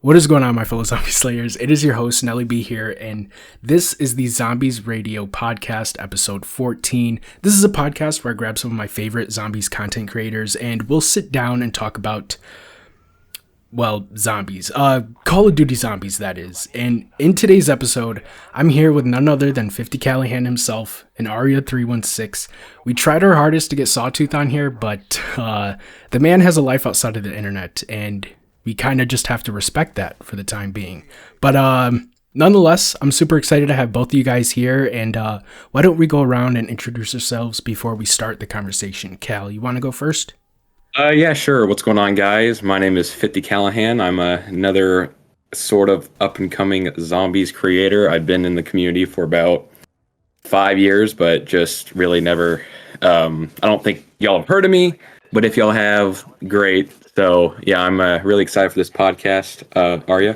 What is going on, my fellow zombie slayers? It is your host, Nelly B here, and this is the Zombies Radio Podcast, episode 14. This is a podcast where I grab some of my favorite zombies content creators, and we'll sit down and talk about, well, zombies. Call of Duty zombies, that is. And in today's episode, I'm here with none other than 50 Callahan himself and Aria316. We tried our hardest to get Sawtooth on here, but the man has a life outside of the internet, and we kind of just have to respect that for the time being. But nonetheless, I'm super excited to have both of you guys here. And why don't we go around and introduce ourselves before we start the conversation? Cal, you want to go first? Yeah, sure. What's going on, guys? My name is 50 Callahan. I'm another sort of up-and-coming zombies creator. I've been in the community for about 5 years, but just really never... I don't think y'all have heard of me, but if y'all have, great. So, yeah, I'm really excited for this podcast. Arya?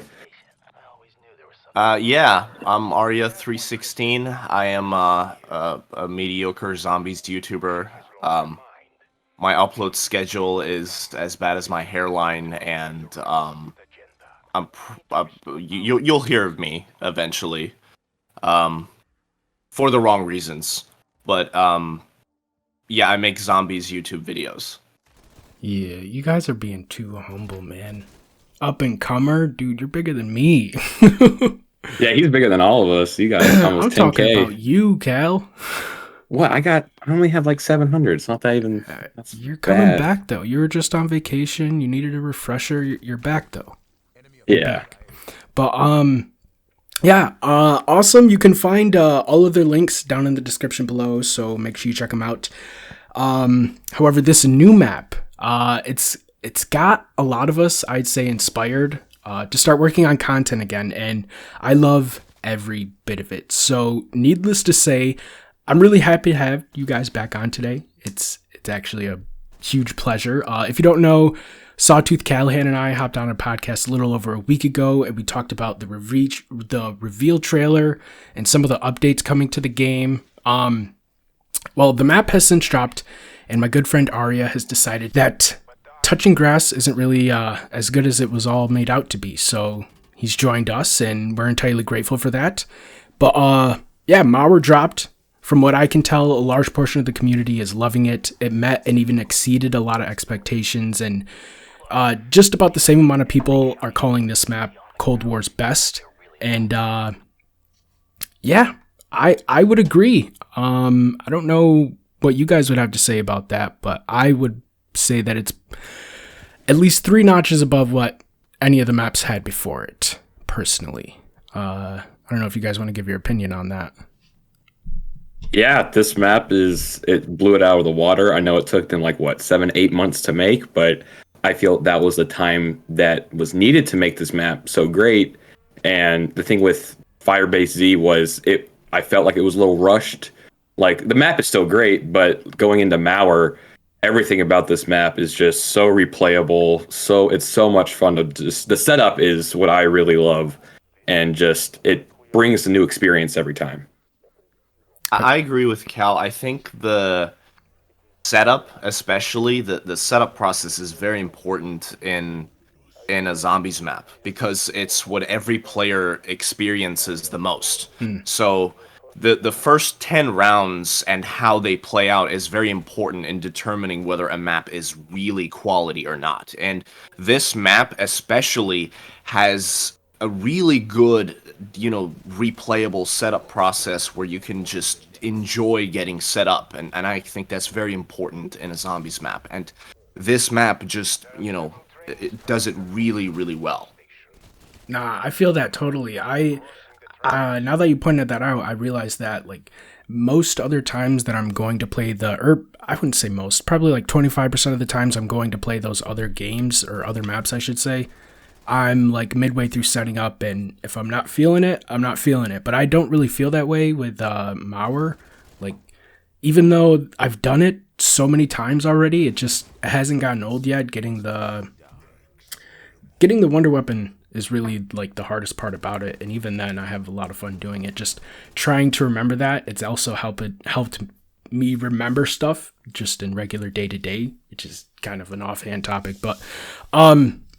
Yeah, I'm Aria316. I am a mediocre zombies YouTuber. My upload schedule is as bad as my hairline, and you'll hear of me eventually, for the wrong reasons. But yeah, I make zombies YouTube videos. Yeah, you guys are being too humble, man. Up and comer, dude, you're bigger than me. Yeah, he's bigger than all of us. You guys almost I'm 10K. talking about you, Cal. What? I only have like 700. It's not that even... That's You're coming bad. back, though. You were just on vacation. You needed a refresher. You're back, though. Yeah. But, yeah, awesome. You can find all of their links down in the description below, so make sure you check them out. However, this new map, it's got a lot of us, I'd say, inspired to start working on content again, and I love every bit of it. So, needless to say, I'm really happy to have you guys back on today. It's actually a huge pleasure. If you don't know, Sawtooth Callahan and I hopped on a podcast a little over a week ago, and we talked about the reveal trailer and some of the updates coming to the game. Well, the map has since dropped, and my good friend Arya has decided that touching grass isn't really as good as it was all made out to be. So he's joined us, and we're entirely grateful for that. But yeah, Mauer dropped. From what I can tell, a large portion of the community is loving it. It met and even exceeded a lot of expectations, and just about the same amount of people are calling this map Cold War's best. And yeah, I would agree. I don't know what you guys would have to say about that, but I would say that it's at least 3 notches above what any of the maps had before it, personally. I don't know if you guys want to give your opinion on that. Yeah, this map it blew it out of the water. I know it took them 7-8 months to make, but I feel that was the time that was needed to make this map so great. And the thing with Firebase Z was I felt like it was a little rushed. Like, the map is still great, but going into Mauer, everything about this map is just so replayable. So it's so much fun the setup is what I really love, and just it brings a new experience every time. I agree with Cal. I think the setup, especially the setup process, is very important in a zombies map, because it's what every player experiences the most. So the first 10 rounds and how they play out is very important in determining whether a map is really quality or not. And this map especially has a really good, replayable setup process where you can just enjoy getting set up. And I think that's very important in a zombies map. And this map just, it does it really, really well. Nah, I feel that totally. Now that you pointed that out, I realized that, most other times that I'm going to play I wouldn't say most, probably 25% of the times I'm going to play those other games, or other maps, I should say, I'm midway through setting up, and if I'm not feeling it, I'm not feeling it. But I don't really feel that way with Mauer. Even though I've done it so many times already, it hasn't gotten old yet. Getting the Wonder Weapon is really the hardest part about it, and even then I have a lot of fun doing it. Just trying to remember that. It's also helped me remember stuff just in regular day to day, which is kind of an offhand topic. But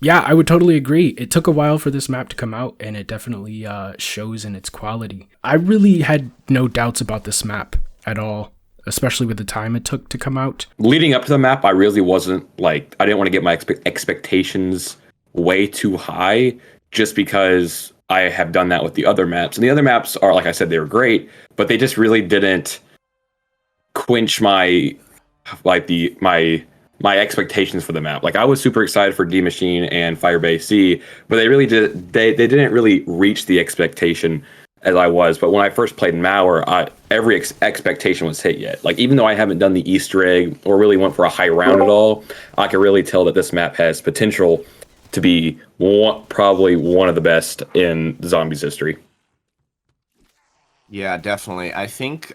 Yeah, I would totally agree. It took a while for this map to come out, and it definitely shows in its quality. I really had no doubts about this map at all, especially with the time it took to come out. Leading up to the map, I really wasn't like, I didn't want to get my expectations way too high, just because I have done that with the other maps. And the other maps are, like I said, they were great, but they just really didn't quench my expectations for the map. Like, I was super excited for D Machine and Firebase Z, but they didn't really reach the expectation as I was. But when I first played Mauer, every expectation was hit yet. Like, even though I haven't done the Easter egg or really went for a high round at all, I can really tell that this map has potential to be probably one of the best in Zombies history. Yeah, definitely. I think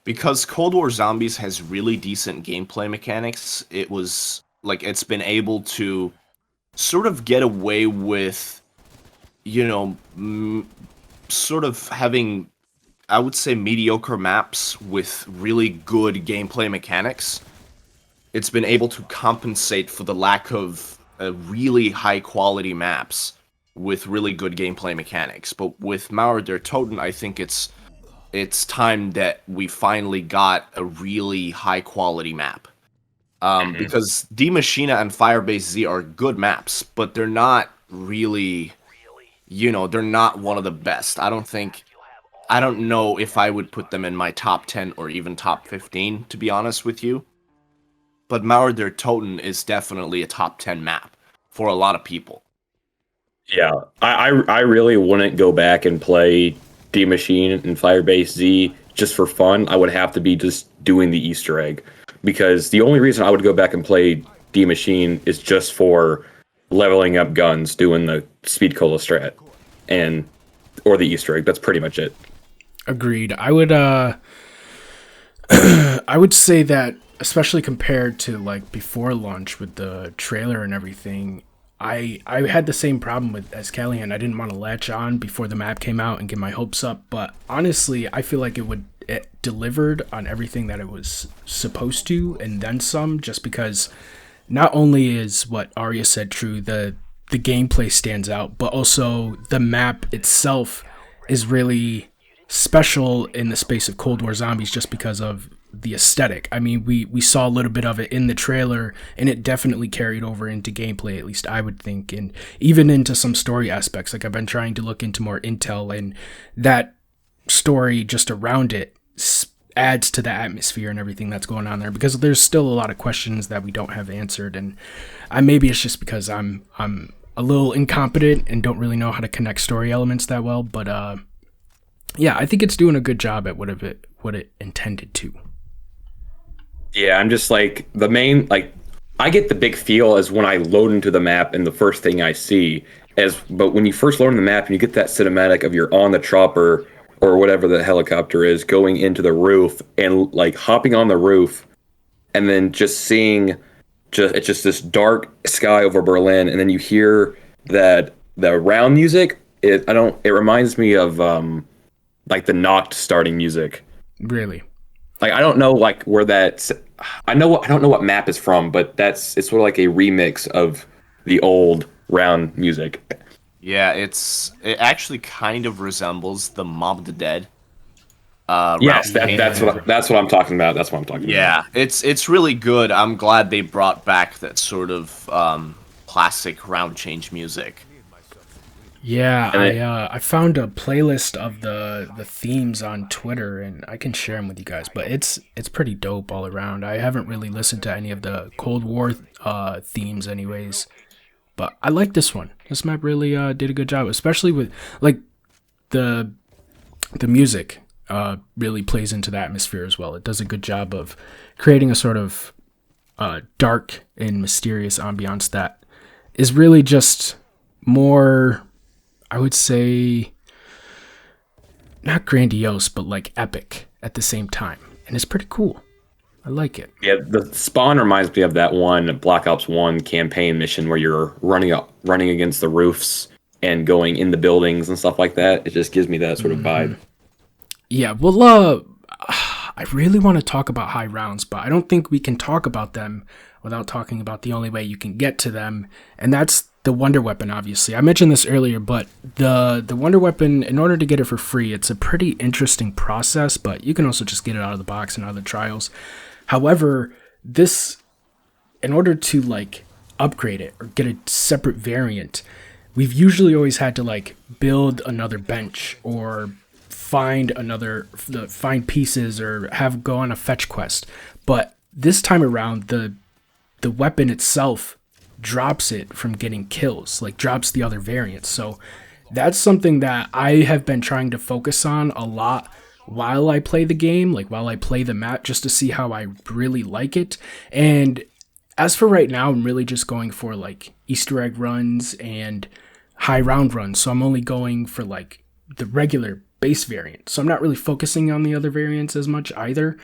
because Cold War Zombies has really decent gameplay mechanics, it's been able to sort of get away with, sort of having, I would say, mediocre maps with really good gameplay mechanics. It's been able to compensate for the lack of really high quality maps with really good gameplay mechanics. But with Mauer der Toten, I think it's time that we finally got a really high quality map. Because D Machina and Firebase Z are good maps, but they're not really, they're not one of the best. I don't know if I would put them in my top 10 or even top 15, to be honest with you. But Mauer der Toten is definitely a top 10 map for a lot of people. Yeah, I really wouldn't go back and play D Machine and Firebase Z just for fun. I would have to be just doing the Easter egg, because the only reason I would go back and play D Machine is just for leveling up guns, doing the Speed Cola strat, or the Easter egg. That's pretty much it. Agreed. I would I would say that, especially compared to like before launch with the trailer and everything, I had the same problem as Callahan. I didn't want to latch on before the map came out and get my hopes up, but honestly, I feel like it delivered on everything that it was supposed to, and then some, just because not only is what Arya said true, the gameplay stands out, but also the map itself is really special in the space of Cold War Zombies just because of the aesthetic. I mean, we saw a little bit of it in the trailer, and it definitely carried over into gameplay, at least I would think, and even into some story aspects. Like, I've been trying to look into more intel, and that story just around it adds to the atmosphere and everything that's going on there, because there's still a lot of questions that we don't have answered, and maybe it's just because I'm a little incompetent and don't really know how to connect story elements that well, but yeah, I think it's doing a good job at what it intended to. Yeah, I'm just like, I get the big feel as when I load into the map, and the first thing I see but when you first load in the map and you get that cinematic of you're on the chopper or whatever the helicopter is, going into the roof and like hopping on the roof, and then just seeing it's just this dark sky over Berlin, and then you hear the round music. It reminds me of like the Noct starting music. Really? Like, I don't know like where I don't know what map it's from, but it's sort of like a remix of the old round music. Yeah, it actually kind of resembles the Mob of the Dead. Yes, that's what I'm talking about. That's what I'm talking about. Yeah, it's really good. I'm glad they brought back that sort of classic round change music. Yeah, I found a playlist of the themes on Twitter, and I can share them with you guys. But it's pretty dope all around. I haven't really listened to any of the Cold War themes, anyways. But I like this one. This map really did a good job, especially with like the music. Really plays into the atmosphere as well. It does a good job of creating a sort of dark and mysterious ambiance that is really just more, I would say, not grandiose, but like epic at the same time. And it's pretty cool. I like it. Yeah, the spawn reminds me of that one Black Ops 1 campaign mission where you're running against the roofs and going in the buildings and stuff like that. It just gives me that sort of vibe. Yeah, well, I really want to talk about high rounds, but I don't think we can talk about them without talking about the only way you can get to them, and that's the Wonder Weapon, obviously. I mentioned this earlier, but the Wonder Weapon, in order to get it for free, it's a pretty interesting process, but you can also just get it out of the box in other trials. However, this, in order to like upgrade it or get a separate variant, we've usually always had to like build another bench or find pieces or go on a fetch quest. But this time around, the weapon itself drops it from getting kills, like drops the other variants. So that's something that I have been trying to focus on a lot while I play the game, like while I play the map, just to see how I really like it. And as for right now, I'm really just going for like Easter egg runs and high round runs. So I'm only going for like the regular base variant. So I'm not really focusing on the other variants as much either.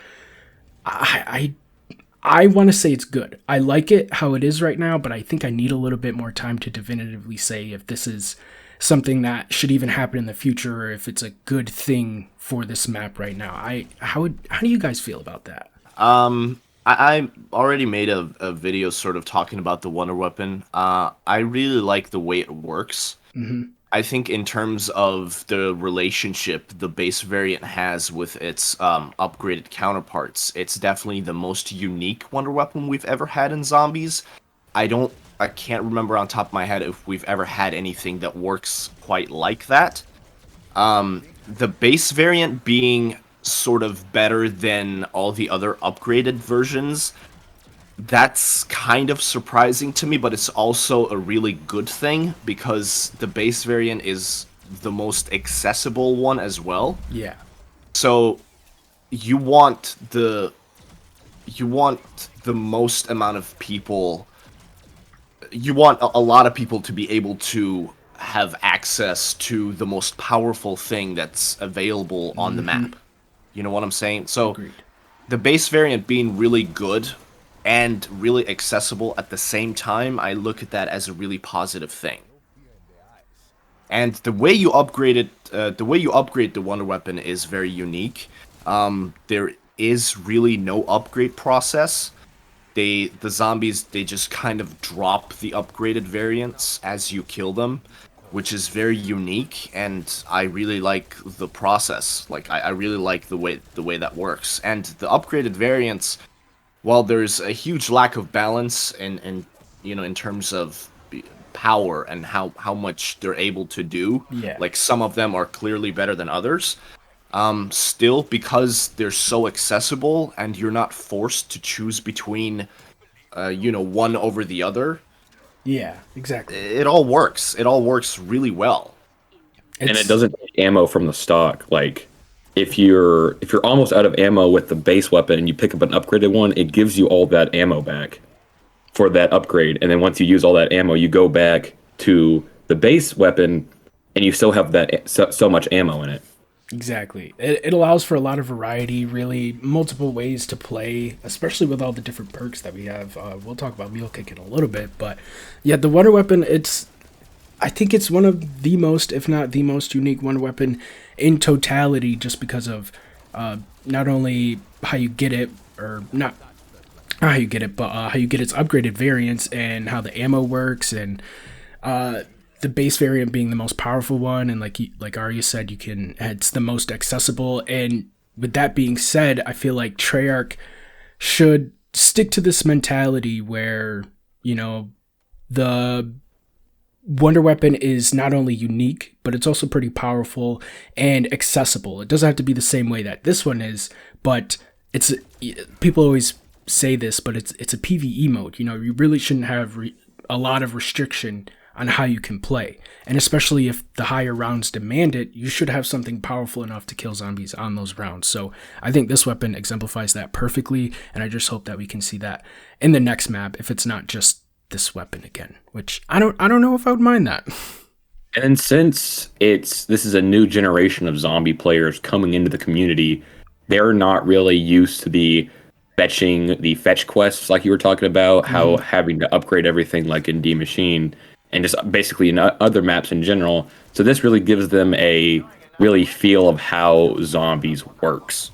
I want to say it's good. I like it how it is right now, but I think I need a little bit more time to definitively say if this is something that should even happen in the future or if it's a good thing for this map right now. How do you guys feel about that? I already made a video sort of talking about the Wonder Weapon. I really like the way it works. Mm-hmm. I think in terms of the relationship the base variant has with its upgraded counterparts, it's definitely the most unique Wonder Weapon we've ever had in Zombies. I can't remember on top of my head if we've ever had anything that works quite like that. The base variant being sort of better than all the other upgraded versions, that's kind of surprising to me, but it's also a really good thing because the base variant is the most accessible one as well. Yeah. So you want the most amount of people, you want a lot of people to be able to have access to the most powerful thing that's available on the map. You know what I'm saying? So Agreed. The base variant being really good and really accessible at the same time, I look at that as a really positive thing. And the way you upgrade the Wonder Weapon is very unique. There is really no upgrade process. The zombies, they just kind of drop the upgraded variants as you kill them, which is very unique, and I really like the process. Like I really like the way that works. And the upgraded variants, while there's a huge lack of balance in terms of power and how much they're able to do, like some of them are clearly better than others. Still, because they're so accessible and you're not forced to choose between, one over the other. Yeah, exactly. It all works. It all works really well. And it doesn't take ammo from the stock. Like, if you're almost out of ammo with the base weapon and you pick up an upgraded one, it gives you all that ammo back for that upgrade. And then once you use all that ammo, you go back to the base weapon and you still have that so much ammo in it. Exactly. It allows for a lot of variety, really multiple ways to play, especially with all the different perks that we have. We'll talk about Mule Kick in a little bit, but yeah, the Wonder Weapon, I think it's one of the most, if not the most unique Wonder Weapon in totality, just because of not only how you get it, or not how you get it, but how you get its upgraded variants and how the ammo works, and the base variant being the most powerful one, and like Arya said, it's the most accessible. And with that being said, I feel like Treyarch should stick to this mentality where, the Wonder Weapon is not only unique, but it's also pretty powerful and accessible. It doesn't have to be the same way that this one is, but people always say this, but it's a PvE mode. You really shouldn't have a lot of restriction on how you can play. And especially if the higher rounds demand it, you should have something powerful enough to kill zombies on those rounds. So I think this weapon exemplifies that perfectly, and I just hope that we can see that in the next map, if it's not just this weapon again, which I don't know if I would mind that. And since this is a new generation of zombie players coming into the community, they're not really used to the fetch quests like you were talking about, how having to upgrade everything like in D Machine, and just basically in other maps in general. So this really gives them a really feel of how zombies works,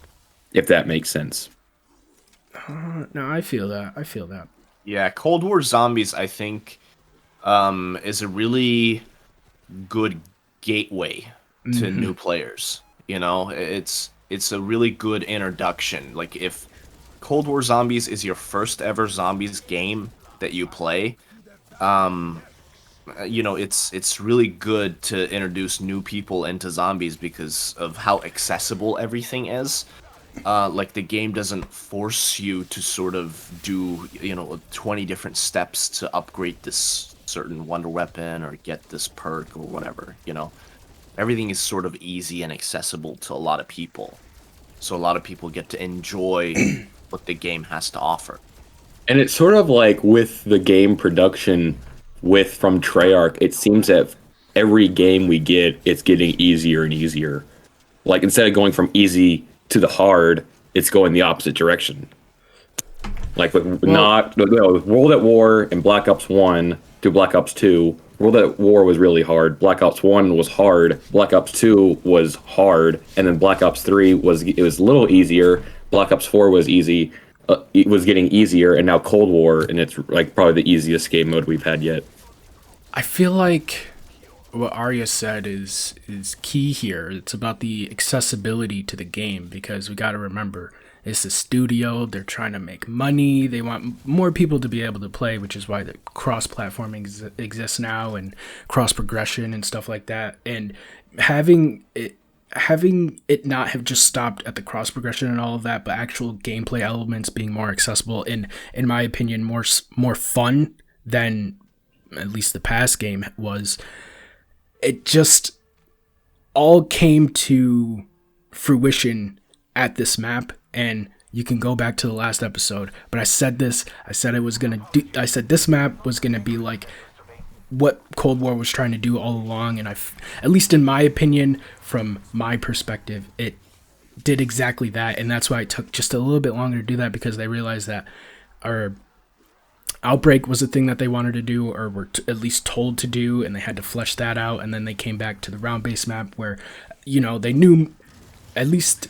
if that makes sense. No, I feel that. Yeah, Cold War Zombies, I think, is a really good gateway to new players. You know, it's a really good introduction. Like if Cold War Zombies is your first ever zombies game that you play, you know, it's really good to introduce new people into zombies because of how accessible everything is. Like the game doesn't force you to sort of do, you know, 20 different steps to upgrade this certain wonder weapon or get this perk or whatever, you know. Everything is sort of easy and accessible to a lot of people. So a lot of people get to enjoy what the game has to offer. And it's sort of like with the game production from Treyarch, it seems that every game we get, it's getting easier and easier. Like instead of going from easy to the hard, it's going the opposite direction. Like with with World at War and Black Ops 1 to Black Ops 2, World at War was really hard. Black Ops 1 was hard. Black Ops 2 was hard, and then Black Ops 3 was a little easier. Black Ops 4 was easy. It was getting easier, and now Cold War, and it's like probably the easiest game mode we've had yet. I feel like what Arya said is key here. It's about the accessibility to the game, because we got to remember it's a studio. They're trying to make money. They want more people to be able to play, which is why the cross-platforming exists now and cross-progression and stuff like that. And having it not have just stopped at the cross progression and all of that, but actual gameplay elements being more accessible and, in my opinion, more fun than at least the past game was. It just all came to fruition at this map, and you can go back to the last episode. But I said this this map was gonna be like what Cold War was trying to do all along, and at least in my opinion, from my perspective, it did exactly that, and that's why it took just a little bit longer to do that, because they realized that our Outbreak was a thing that they wanted to do, or were at least told to do, and they had to flesh that out, and then they came back to the round-based map where, you know, they knew at least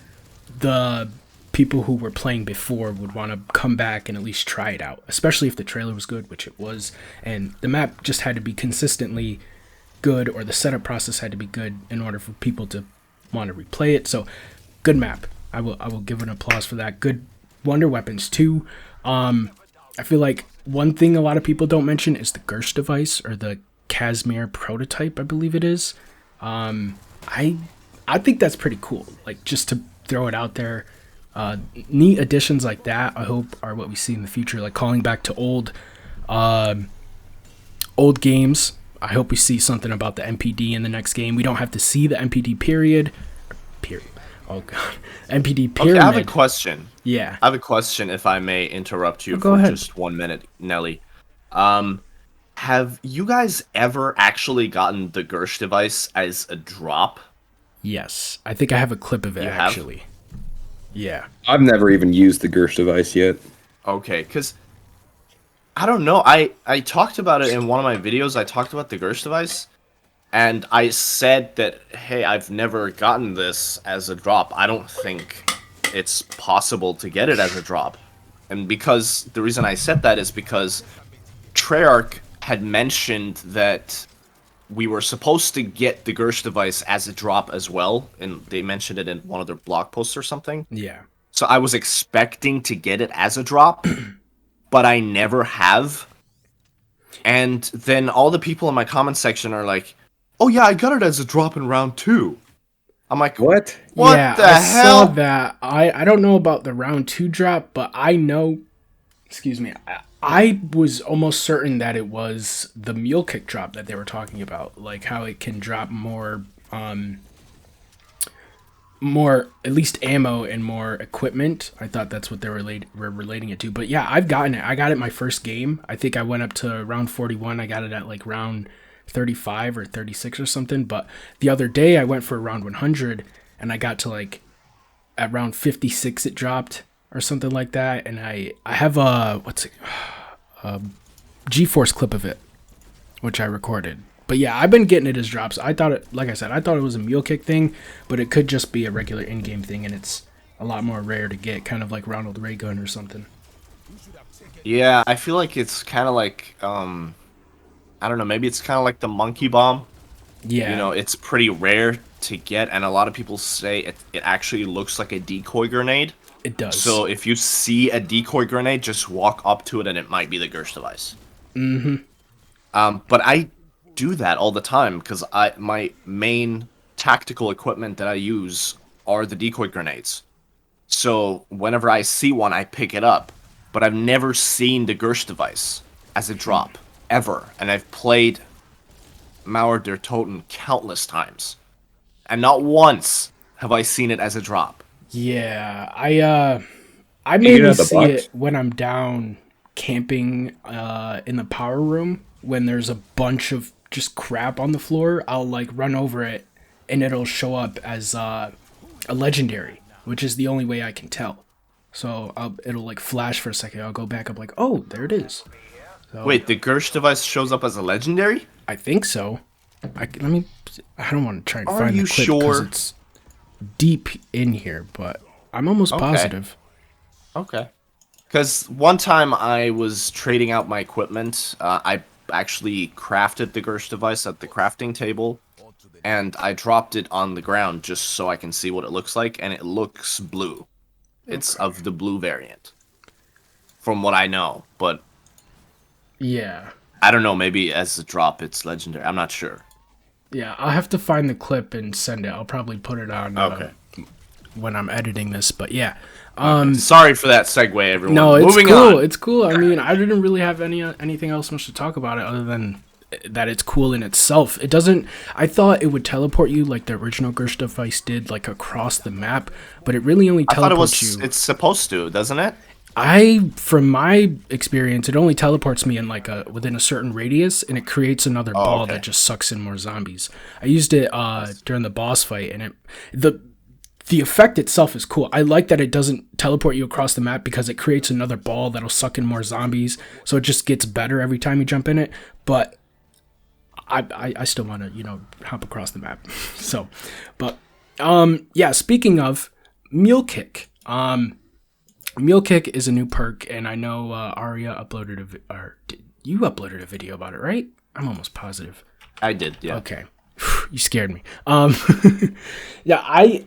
the people who were playing before would want to come back and at least try it out, especially if the trailer was good, which it was, and the map just had to be consistently good, or the setup process had to be good in order for people to want to replay it. So good map. I will give an applause for that. Good wonder weapons too. I feel like one thing a lot of people don't mention is the Gersh device, or the Casimir prototype, I believe it is. I think that's pretty cool, like just to throw it out there. Neat additions like that, I hope, are what we see in the future, like calling back to old games. I hope we see something about the MPD in the next game. We don't have to see the MPD period. Oh god, MPD pyramid. Okay, I have a question. Yeah, I have a question, if I may interrupt you go for ahead. just 1 minute, Nelly. Have you guys ever actually gotten the Gersh device as a drop? Yes, I think I have a clip of it, You have? actually. Yeah. I've never even used the Gersh device yet. Okay, because I don't know. I talked about it in one of my videos. I talked about the Gersh device, and I said that, hey, I've never gotten this as a drop. I don't think it's possible to get it as a drop. And because the reason I said that is because Treyarch had mentioned that we were supposed to get the Gersh device as a drop as well, and they mentioned it in one of their blog posts or something. Yeah. So I was expecting to get it as a drop, but I never have. And then all the people in my comment section are like, "Oh yeah, I got it as a drop in round 2." I'm like, What? What yeah, the I hell? saw that. I don't know about the round 2 drop, but I know, excuse me, I was almost certain that it was the mule kick drop that they were talking about, like how it can drop more at least ammo and more equipment. I thought that's what they were relating it to. But yeah, I've gotten it. I got it my first game. I think I went up to round 41. I got it at like round 35 or 36 or something. But the other day I went for round 100 and I got to like at round 56 it dropped or something like that. And I have a GeForce clip of it, which I recorded. But yeah, I've been getting it as drops. I thought it, like I said, I thought it was a mule kick thing, but it could just be a regular in-game thing, and it's a lot more rare to get, kind of like Ronald Reagan or something. Yeah, I feel like it's kind of like I don't know, maybe it's kind of like the monkey bomb. You Yeah, know, it's pretty rare to get, and a lot of people say it actually looks like a decoy grenade. it does. So if you see a decoy grenade, just walk up to it, and it might be the Gersh device. Mm-hmm. But I do that all the time because my main tactical equipment that I use are the decoy grenades. So whenever I see one, I pick it up. But I've never seen the Gersh device as a drop ever, and I've played Mauer der Toten countless times, and not once have I seen it as a drop. Yeah, I You get it mainly out the see box? it when I'm down camping in the power room when there's a bunch of just crap on the floor. I'll like run over it and it'll show up as a legendary, which is the only way I can tell. So it'll like flash for a second. I'll go back up like, oh, there it is. So Wait, the Gersh device shows up as a legendary? I think so. Let me. I don't want to try and Are find you the clip because sure? it's deep in here, but I'm almost Okay. positive. Okay. Because one time I was trading out my equipment. I actually crafted the Gersh device at the crafting table, and I dropped it on the ground just so I can see what it looks like, and it looks blue. It's of the blue variant, from what I know. But Yeah. I don't know, maybe as a drop it's legendary. I'm not sure. Yeah, I'll have to find the clip and send it. I'll probably put it on when I'm editing this, but yeah. Sorry for that segue, everyone. No, it's Moving cool. on. It's cool. I mean, I didn't really have anything else much to talk about it other than that it's cool in itself. It doesn't. I thought it would teleport you like the original Gersh device did, like across the map, but it really only I thought it teleports was. you. It's supposed to, doesn't it? From my experience, it only teleports me in like within a certain radius, and it creates another ball okay. that just sucks in more zombies. I used it during the boss fight, and the effect itself is cool. I like that it doesn't teleport you across the map because it creates another ball that'll suck in more zombies, so it just gets better every time you jump in it. But I still want to hop across the map. So, but yeah. Speaking of Mule Kick, Mule Kick is a new perk, and I know Arya uploaded you uploaded a video about it, right? I'm almost positive. I did, yeah. Okay, you scared me. Yeah, I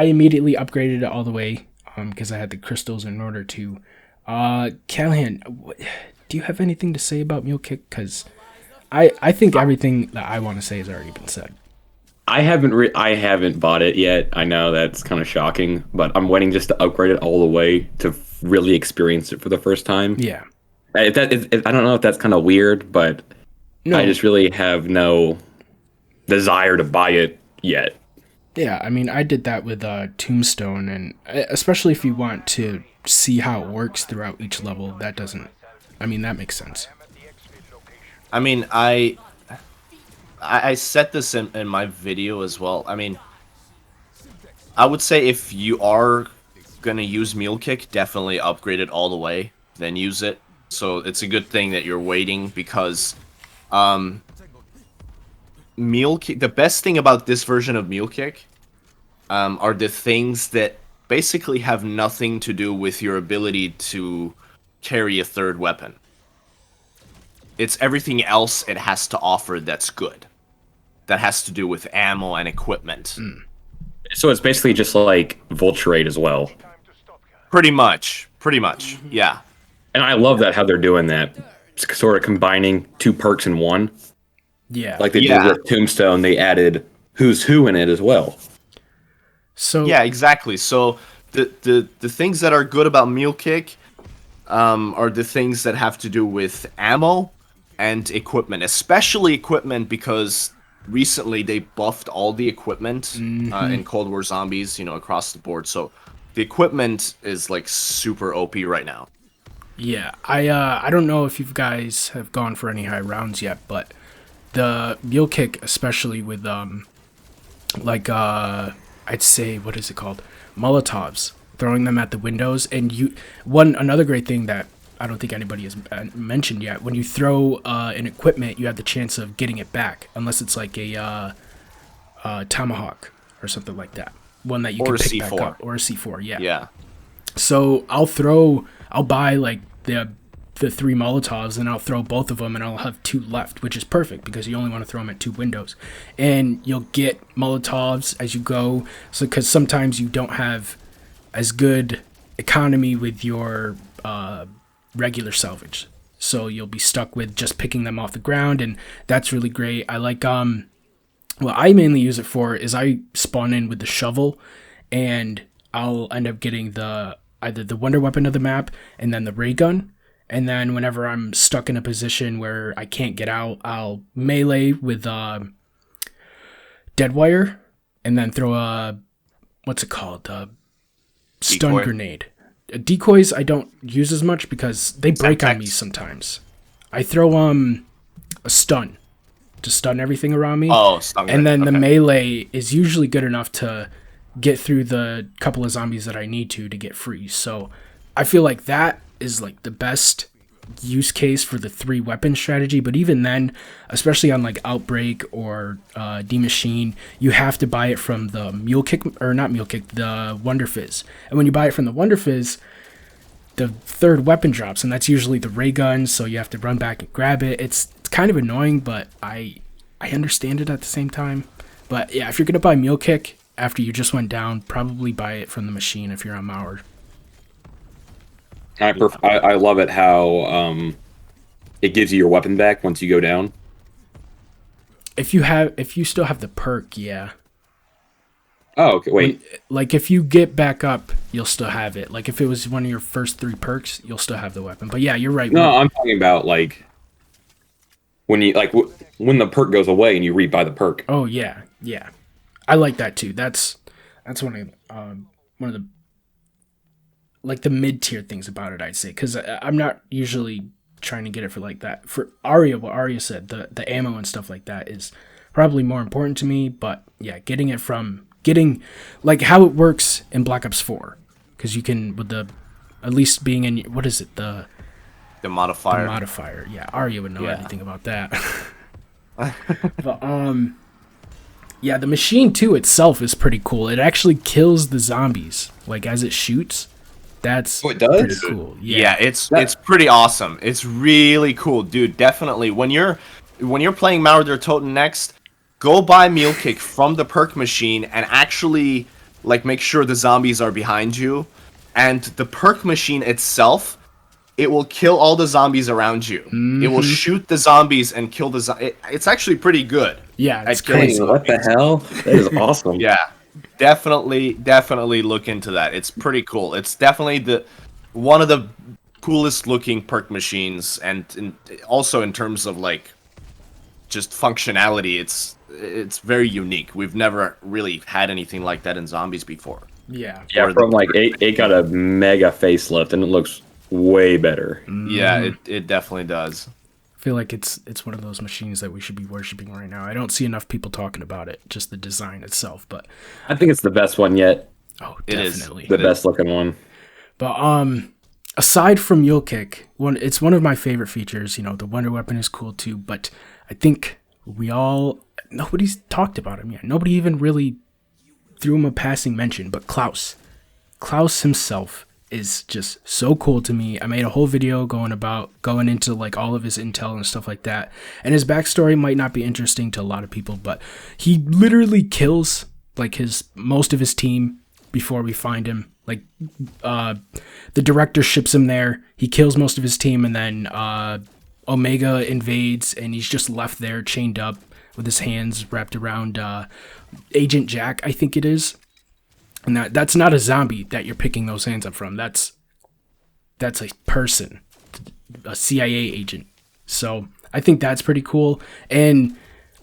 immediately upgraded it all the way because I had the crystals in order to. Callahan, do you have anything to say about Mule Kick? Because I think everything that I want to say has already been said. I haven't bought it yet. I know that's kind of shocking, but I'm waiting just to upgrade it all the way to really experience it for the first time. Yeah. I don't know if that's kind of weird, but No. I just really have no desire to buy it yet. Yeah, I mean, I did that with Tombstone, and especially if you want to see how it works throughout each level, that makes sense. I mean, I said this in my video as well. I mean, I would say if you are gonna use Mule Kick, definitely upgrade it all the way, then use it. So it's a good thing that you're waiting because Mule Kick. The best thing about this version of Mule Kick are the things that basically have nothing to do with your ability to carry a third weapon. It's everything else it has to offer that's good. That has to do with ammo and equipment. So it's basically just like Vulturate as well. Pretty much, yeah. And I love that how they're doing that. It's sort of combining two perks in one. Yeah. Like they Yeah. did with Tombstone, they added Who's Who in it as well. So Yeah, exactly. So the things that are good about Mule Kick are the things that have to do with ammo and equipment, especially equipment because recently they buffed all the equipment in Cold War Zombies, across the board. So the equipment is like super OP right now. yeah, I don't know if you guys have gone for any high rounds yet, but the Mule Kick, especially with I'd say, what is it called? Molotovs, throwing them at the windows, and another great thing that I don't think anybody has mentioned yet. When you throw an equipment, you have the chance of getting it back, unless it's like a tomahawk or something like that. One that you Or can a pick back C4. up, or a C4, yeah. Yeah. So I'll buy like the 3 Molotovs, and I'll throw both of them, and I'll have 2 left, which is perfect because you only want to throw them at 2 windows, and you'll get Molotovs as you go. So because sometimes you don't have as good economy with your regular salvage, so you'll be stuck with just picking them off the ground, and that's really great. I like what I mainly use it for is I spawn in with the shovel, and I'll end up getting either the wonder weapon of the map and then the ray gun. And then whenever I'm stuck in a position where I can't get out, I'll melee with dead wire, and then throw a what's it called? Stun Decoy. grenade. Decoys I don't use as much because they break on me sometimes. I throw a stun to stun everything around me. Oh, stun and then grenade, the okay. melee is usually good enough to get through the couple of zombies that I need to get free. So I feel like that is like the best use case for the 3 weapon strategy. But even then, especially on like Outbreak or D-Machine, you have to buy it from the Mule Kick, or not Mule Kick, the Wonder Fizz. And when you buy it from the Wonder Fizz, the 3rd weapon drops, and that's usually the ray gun, so you have to run back and grab it. It's kind of annoying, but I understand it at the same time. But yeah, if you're gonna buy Mule Kick after you just went down, probably buy it from the machine if you're on Mauer. I love it how it gives you your weapon back once you go down. If you still have the perk, yeah. Oh, okay. Wait. Like if you get back up, you'll still have it. Like if it was one of your first 3 perks, you'll still have the weapon. But yeah, you're right. No, I'm talking about like when you when the perk goes away and you rebuy the perk. Oh yeah. I like that too. That's one of the like the mid-tier things about it, I'd say, because I'm not usually trying to get it for like that. For Arya, what Arya said, the ammo and stuff like that is probably more important to me. But yeah, getting like how it works in Black Ops 4, because you can with the at least being in what is it The modifier. the modifier. Yeah, Arya would know Yeah. anything about that. But yeah, the machine too itself is pretty cool. It actually kills the zombies like as it shoots. That's it does? pretty cool. Yeah, it's pretty awesome. It's really cool, dude. Definitely. When you're playing Mauer der Toten next, go buy Mule Kick from the perk machine and actually like make sure the zombies are behind you. And the perk machine itself, it will kill all the zombies around you. It will shoot the zombies and kill the zombies. It's actually pretty good. Yeah, it's at killing crazy. What the hell? That is awesome. Yeah, definitely look into that. It's pretty cool. It's definitely one of the coolest looking perk machines, and also in terms of like just functionality, it's very unique. We've never really had anything like that in zombies before. Yeah. Yeah, from like it got a mega facelift and it looks way better. Yeah, it definitely does. I feel like it's one of those machines that we should be worshiping right now. I don't see enough people talking about it, just the design itself, but I think it's the best one yet. oh, It is. definitely. The best looking one. But aside from Mule Kick, it's one of my favorite features. You know, the Wonder Weapon is cool too, but I think nobody's talked about him yet. Nobody even really threw him a passing mention, but Klaus himself is just so cool to me. I made a whole video going into like all of his intel and stuff like that. And his backstory might not be interesting to a lot of people, but he literally kills like most of his team before we find him. Like the director ships him there, he kills most of his team, and then Omega invades and he's just left there chained up with his hands wrapped around Agent Jack, I think it is. And that's not a zombie that you're picking those hands up from. That's a person, a CIA agent. So I think that's pretty cool. And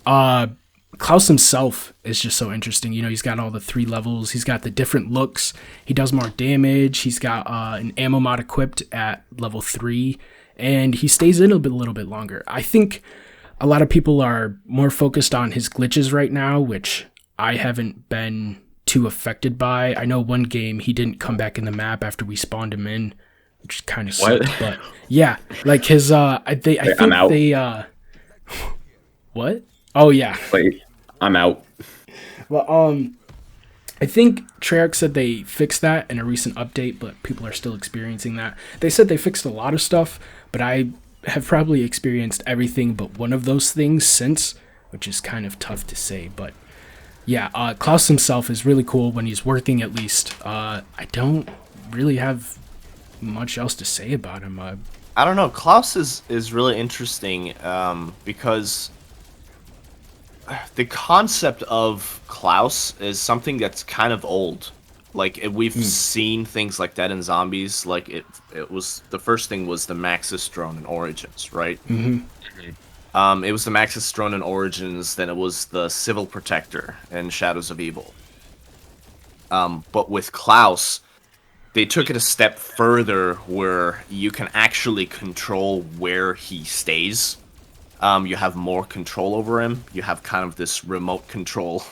Klaus himself is just so interesting. You know, he's got all the 3 levels. He's got the different looks. He does more damage. He's got an ammo mod equipped at level 3. And he stays in a little bit longer. I think a lot of people are more focused on his glitches right now, which I haven't been too affected by. I know one game he didn't come back in the map after we spawned him in, which kind of sucked. But yeah, like his what? Oh yeah. Wait, I'm out. Well, I think Treyarch said they fixed that in a recent update, but people are still experiencing that. They said they fixed a lot of stuff, but I have probably experienced everything but one of those things since, which is kind of tough to say. But yeah, Klaus himself is really cool when he's working, at least. I don't really have much else to say about him. I don't know. Klaus is really interesting because the concept of Klaus is something that's kind of old. Like we've seen things like that in zombies. Like it was the first thing was the Maxis drone in Origins, right? Mm-hmm. It was the Maxis drone in Origins. Then it was the Civil Protector in Shadows of Evil. But with Klaus, they took it a step further, where you can actually control where he stays. You have more control over him. You have kind of this remote control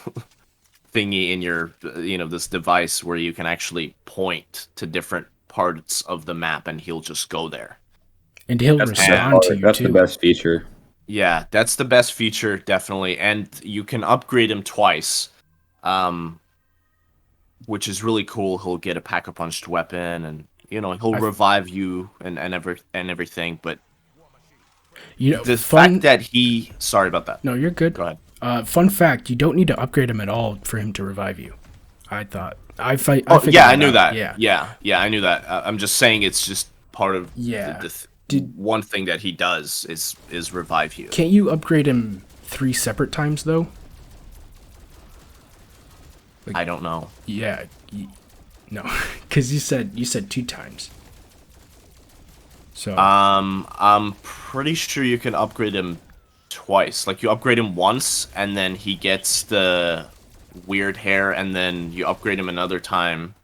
thingy in your, this device where you can actually point to different parts of the map and he'll just go there. And he'll respond to you, that's too. the best feature. Yeah, that's the best feature, definitely. And you can upgrade him twice, which is really cool. He'll get a Pack-a-Punched weapon, and, he'll revive you and everything, but the fact that he... Sorry about that. No, you're good. Go ahead. Fun fact, you don't need to upgrade him at all for him to revive you. I thought. I knew that. Yeah, I knew that. I'm just saying it's just part of one thing that he does is revive you. Can't you upgrade him 3 separate times, though? I don't know. Yeah. No, because you said 2 times. So I'm pretty sure you can upgrade him twice. Like you upgrade him once, and then he gets the weird hair, and then you upgrade him another time,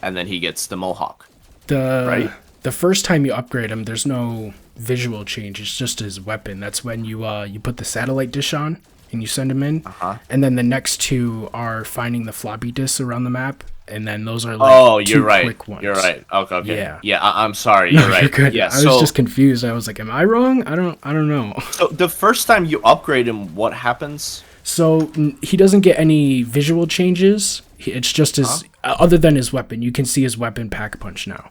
and then he gets the mohawk. The first time you upgrade him, there's no visual change. It's just his weapon. That's when you put the satellite dish on and you send him in. And then the next 2 are finding the floppy disks around the map. And then those are like you're right. Quick ones. You're right. Okay. Yeah. I'm sorry. You're right. You're good. Yeah, I was just confused. I was like, am I wrong? I don't know. So the first time you upgrade him, what happens? So he doesn't get any visual changes. It's just his, other than his weapon. You can see his weapon Pack-a-Punch now.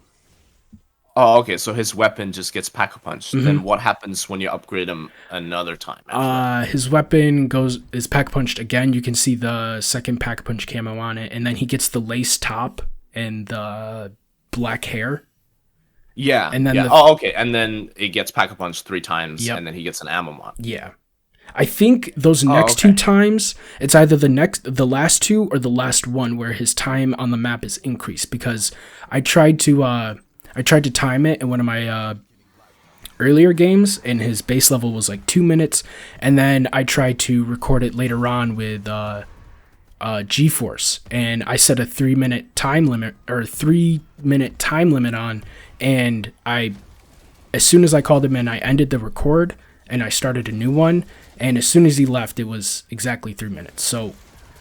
Oh, okay. So his weapon just gets Pack-a-Punched. Then what happens when you upgrade him another time? His weapon is Pack-a-Punched again. You can see the second Pack-a-Punch camo on it, and then he gets the lace top and the black hair. Yeah. And then okay. And then it gets Pack-a-Punched 3 times, and then he gets an ammo mod. Yeah. I think those next 2 times, it's either the last 2 or the last one where his time on the map is increased, because I tried to time it in one of my earlier games, and his base level was like 2 minutes, and then I tried to record it later on with GeForce, and I set a 3-minute time limit on, and as soon as I called him in, I ended the record and I started a new one, and as soon as he left, it was exactly 3 minutes. So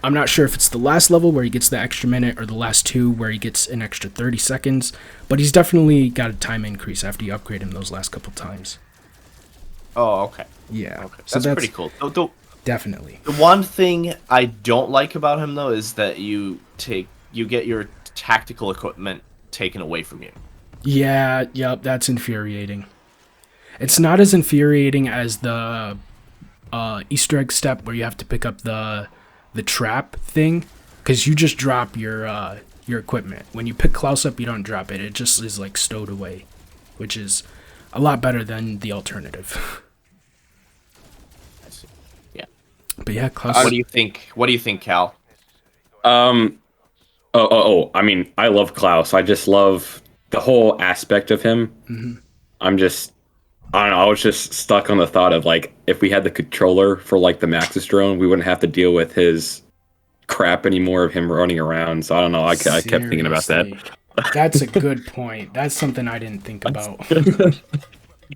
I'm not sure if it's the last level where he gets the extra minute or the last 2 where he gets an extra 30 seconds, but he's definitely got a time increase after you upgrade him those last couple times. Oh, okay. Yeah. Okay. That's pretty cool. Definitely. The one thing I don't like about him, though, is that you get your tactical equipment taken away from you. Yeah, yep, that's infuriating. It's not as infuriating as the Easter egg step where you have to pick up the trap thing, because you just drop your equipment. When you pick Klaus up, you don't drop it. It just is like stowed away, which is a lot better than the alternative. I see. Yeah. But yeah, Klaus. What do you think? What do you think, Cal? I mean, I love Klaus. I just love the whole aspect of him. Mm-hmm. I don't know, I was just stuck on the thought of, like, if we had the controller for, like, the Maxis drone, we wouldn't have to deal with his crap anymore of him running around. So I don't know, I kept thinking about that. That's a good point. That's something I didn't think about. Because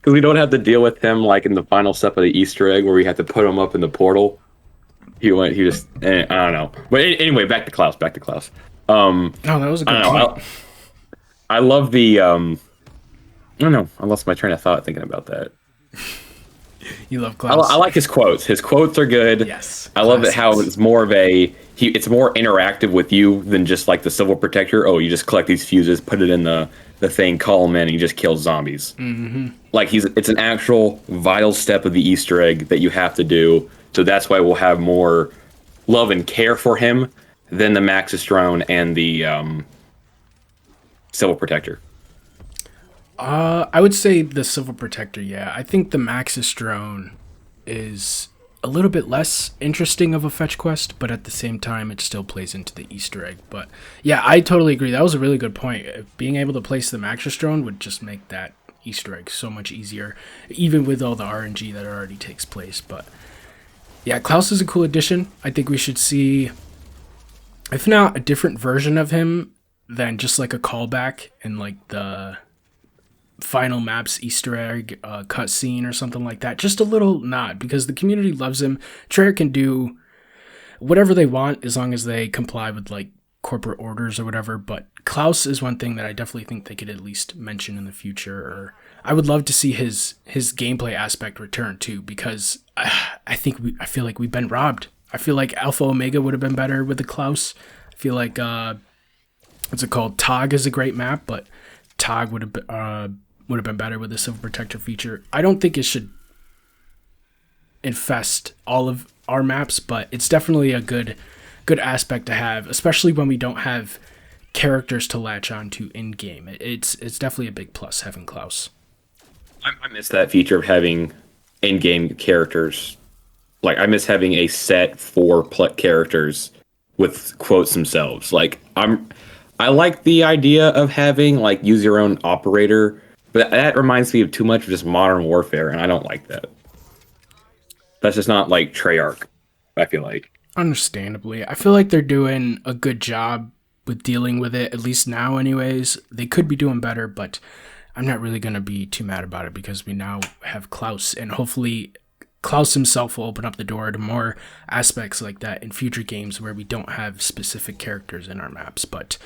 we don't have to deal with him, like, in the final step of the Easter egg where we had to put him up in the portal. I don't know. But anyway, back to Klaus. No, that was a good point. I love the, I don't know. I lost my train of thought thinking about that. You love Klaus. I like his quotes. His quotes are good. Yes. I love it how it's more of a it's more interactive with you than just like the Civil Protector. Oh, you just collect these fuses, put it in the thing, call him in, and he just kills zombies. Mm-hmm. Like it's an actual vital step of the Easter egg that you have to do. So that's why we'll have more love and care for him than the Maxis drone and the Civil Protector. I would say the Civil Protector, yeah. I think the Maxis drone is a little bit less interesting of a fetch quest, but at the same time, it still plays into the Easter egg. But yeah, I totally agree. That was a really good point. Being able to place the Maxis drone would just make that Easter egg so much easier, even with all the RNG that already takes place. But yeah, Klaus is a cool addition. I think we should see, if not a different version of him, then just like a callback in like the final map's Easter egg cutscene or something like that. Just a little nod, because the community loves him. Treyarch can do whatever they want as long as they comply with like corporate orders or whatever, but Klaus is one thing that I definitely think they could at least mention in the future. Or I would love to see his gameplay aspect return too, because I feel like we've been robbed. I feel like Alpha Omega would have been better with the Klaus. I feel like what's it called? Tog is a great map, but Tog would have been better with the Civil Protector feature. I don't think it should infest all of our maps, but it's definitely a good aspect to have, especially when we don't have characters to latch onto in game. It's definitely a big plus having Klaus. I miss that feature of having in-game characters. Like, I miss having a set for characters with quotes themselves. Like, I like the idea of having like use your own operator, but that reminds me of too much of just Modern Warfare, and I don't like that. That's just not like Treyarch, I feel like. Understandably. I feel like they're doing a good job with dealing with it, at least now anyways. They could be doing better, but I'm not really going to be too mad about it because we now have Klaus, and hopefully Klaus himself will open up the door to more aspects like that in future games where we don't have specific characters in our maps. But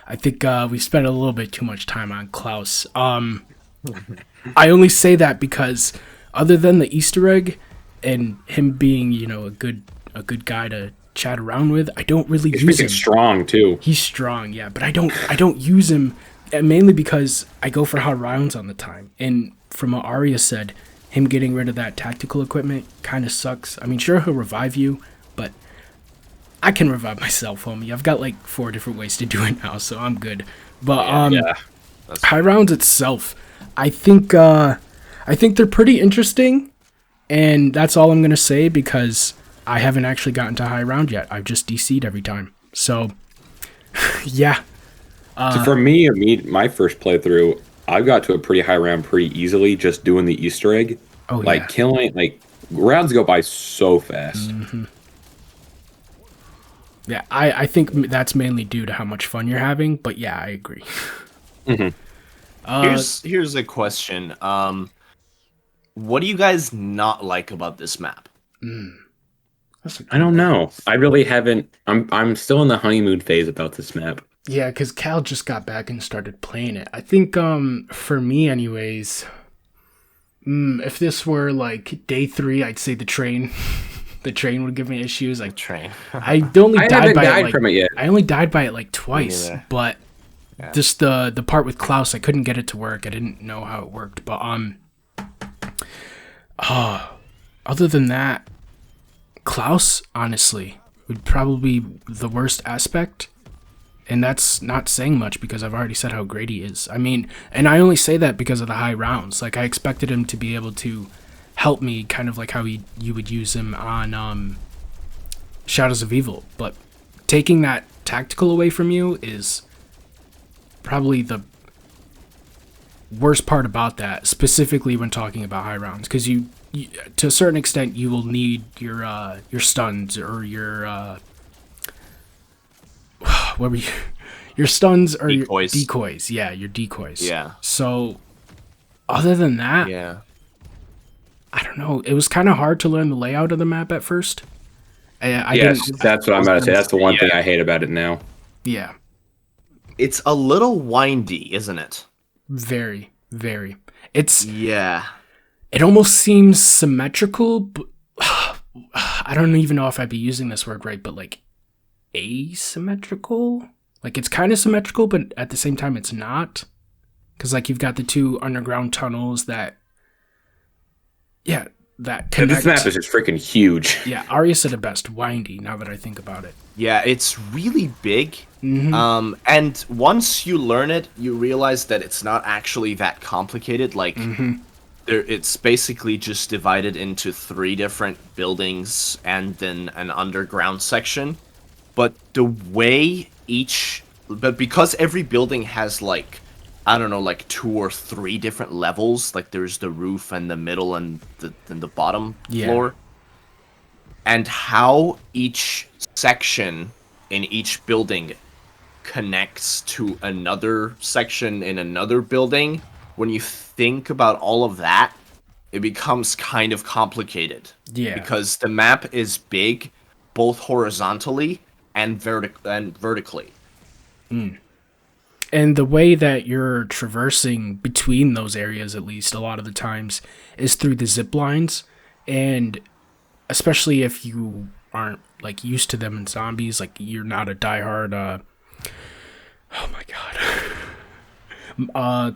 I think we spent a little bit too much time on Klaus. I only say that because other than the Easter egg and him being, a good guy to chat around with, I don't really use him. He's strong too. He's strong, yeah, but I don't use him mainly because I go for hot rounds on the time. And from what Arya said, him getting rid of that tactical equipment kind of sucks. I mean, sure, he'll revive you, but I can revive myself, homie. I've got like 4 different ways to do it now, so I'm good. But high rounds itself, I think they're pretty interesting, and that's all I'm gonna say because I haven't actually gotten to high round yet. I've just DC'd every time. So yeah. So for me, my first playthrough, I got to a pretty high round pretty easily just doing the Easter egg. Oh, like yeah. killing, like rounds go by so fast. Mm-hmm. Yeah, I think that's mainly due to how much fun you're having, but yeah, I agree. Mm-hmm. Here's a question. What do you guys not like about this map? I don't know. I really haven't. I'm still in the honeymoon phase about this map. Yeah, because Cal just got back and started playing it. I think, for me anyways, if this were like day 3, I'd say the train. The train would give me issues. Like Train. I only died by it, from it yet. I only died by it like twice, neither. but just the part with Klaus, I couldn't get it to work. I didn't know how it worked, but other than that, Klaus honestly would probably be the worst aspect. And that's not saying much because I've already said how great he is. I mean, and I only say that because of the high rounds. Like, I expected him to be able to help me kind of like how you would use him on Shadows of Evil. But taking that tactical away from you is probably the worst part about that, specifically when talking about high rounds. Because you, to a certain extent, you will need your stuns or your... what were you? Your stuns or Decoys. your decoys. Yeah, your decoys. Yeah. So, other than that, Yeah. I don't know. It was kind of hard to learn the layout of the map at first. Yes, that's what I'm about to say. That's the one thing I hate about it now. Yeah, It's a little windy, isn't it? very, very. It Yeah. almost seems symmetrical, but I don't even know if I'd be using this word right, but like asymmetrical. Like it's kind of symmetrical, but at the same time it's not. Because like you've got the two underground tunnels that connect. This map is just freaking huge. Yeah, Arya said it best, windy, now that I think about it. Yeah, it's really big. Mm-hmm. And once you learn it, you realize that it's not actually that complicated. Like, it's basically just divided into 3 different buildings and then an underground section. But because every building has like, I don't know, like 2 or 3 different levels. Like there's the roof and the middle and the bottom floor. And how each section in each building connects to another section in another building, when you think about all of that, it becomes kind of complicated. Yeah. Because the map is big, both horizontally and vertically. And the way that you're traversing between those areas, at least a lot of the times, is through the zip lines. And especially if you aren't like used to them in zombies, like you're not a diehard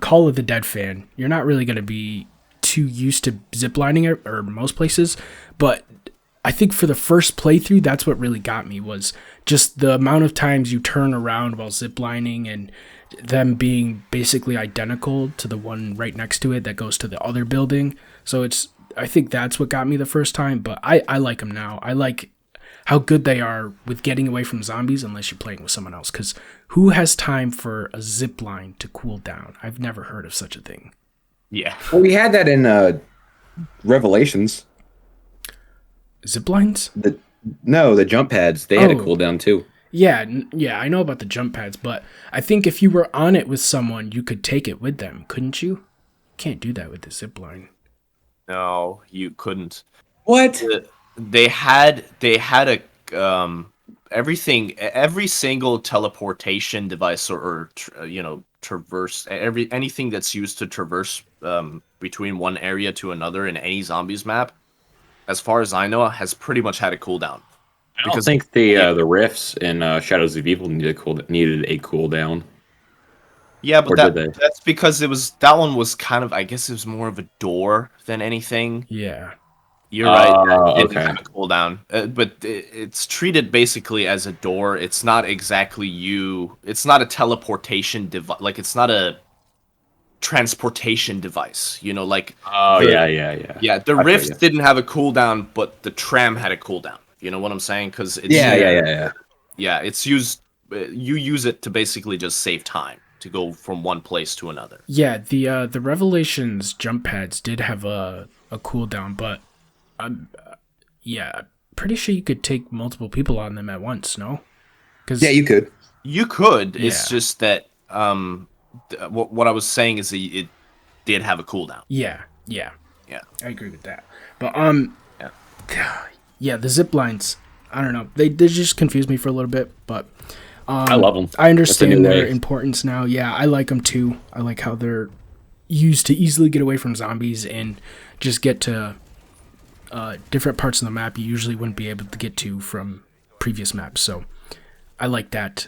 Call of the Dead fan, you're not really going to be too used to ziplining or most places. But I think for the first playthrough, that's what really got me, was just the amount of times you turn around while ziplining and them being basically identical to the one right next to it that goes to the other building. So I think that's what got me the first time, but I like them now. I like how good they are with getting away from zombies unless you're playing with someone else, because who has time for a zip line to cool down? I've never heard of such a thing. Yeah. Well, we had that in Revelations. Zip lines? The jump pads. They had a cooldown too. Yeah, I know about the jump pads, but I think if you were on it with someone, you could take it with them, couldn't you? Can't do that with the zip line. No, you couldn't. What? They had a everything, every single teleportation device or traverse, anything that's used to traverse between one area to another in any zombies map, as far as I know, has pretty much had a cooldown. I don't think the rifts in Shadows of Evil needed a cooldown. Yeah, but that's because that one was kind of, I guess it was more of a door than anything. Yeah. You're right. It didn't have a cooldown. But it's treated basically as a door. It's not exactly it's not a teleportation device. Like, it's not a transportation device. Like... Yeah, the rift didn't have a cooldown, but the tram had a cooldown. You know what I'm saying? Because it's... Yeah. Yeah, it's used... You use it to basically just save time to go from one place to another. Yeah, the Revelations jump pads did have a cooldown, but I'm pretty sure you could take multiple people on them at once, no? Yeah, you could. You could. Yeah. It's just that what I was saying is it did have a cooldown. Yeah. I agree with that. But the zip lines, I don't know. They just confused me for a little bit, but I love them. I understand their importance now. Yeah, I like them too. I like how they're used to easily get away from zombies and just get to different parts of the map you usually wouldn't be able to get to from previous maps. So I like that.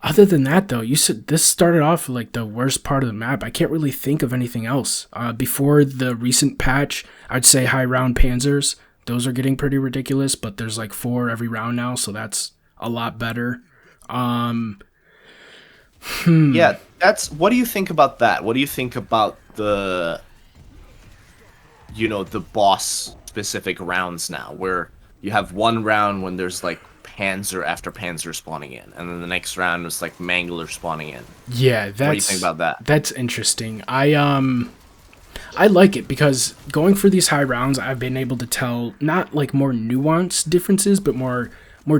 Other than that, though, you said this started off like the worst part of the map. I can't really think of anything else. Before the recent patch, I'd say high round panzers. Those are getting pretty ridiculous, but there's like 4 every round now, so that's a lot better. Yeah, what do you think about that? What do you think about the boss specific rounds now, where you have one round when there's like Panzer after Panzer spawning in, and then the next round is like Mangler spawning in? Yeah, what do you think about that? That's interesting. I like it because going for these high rounds, I've been able to tell not like more nuanced differences, but more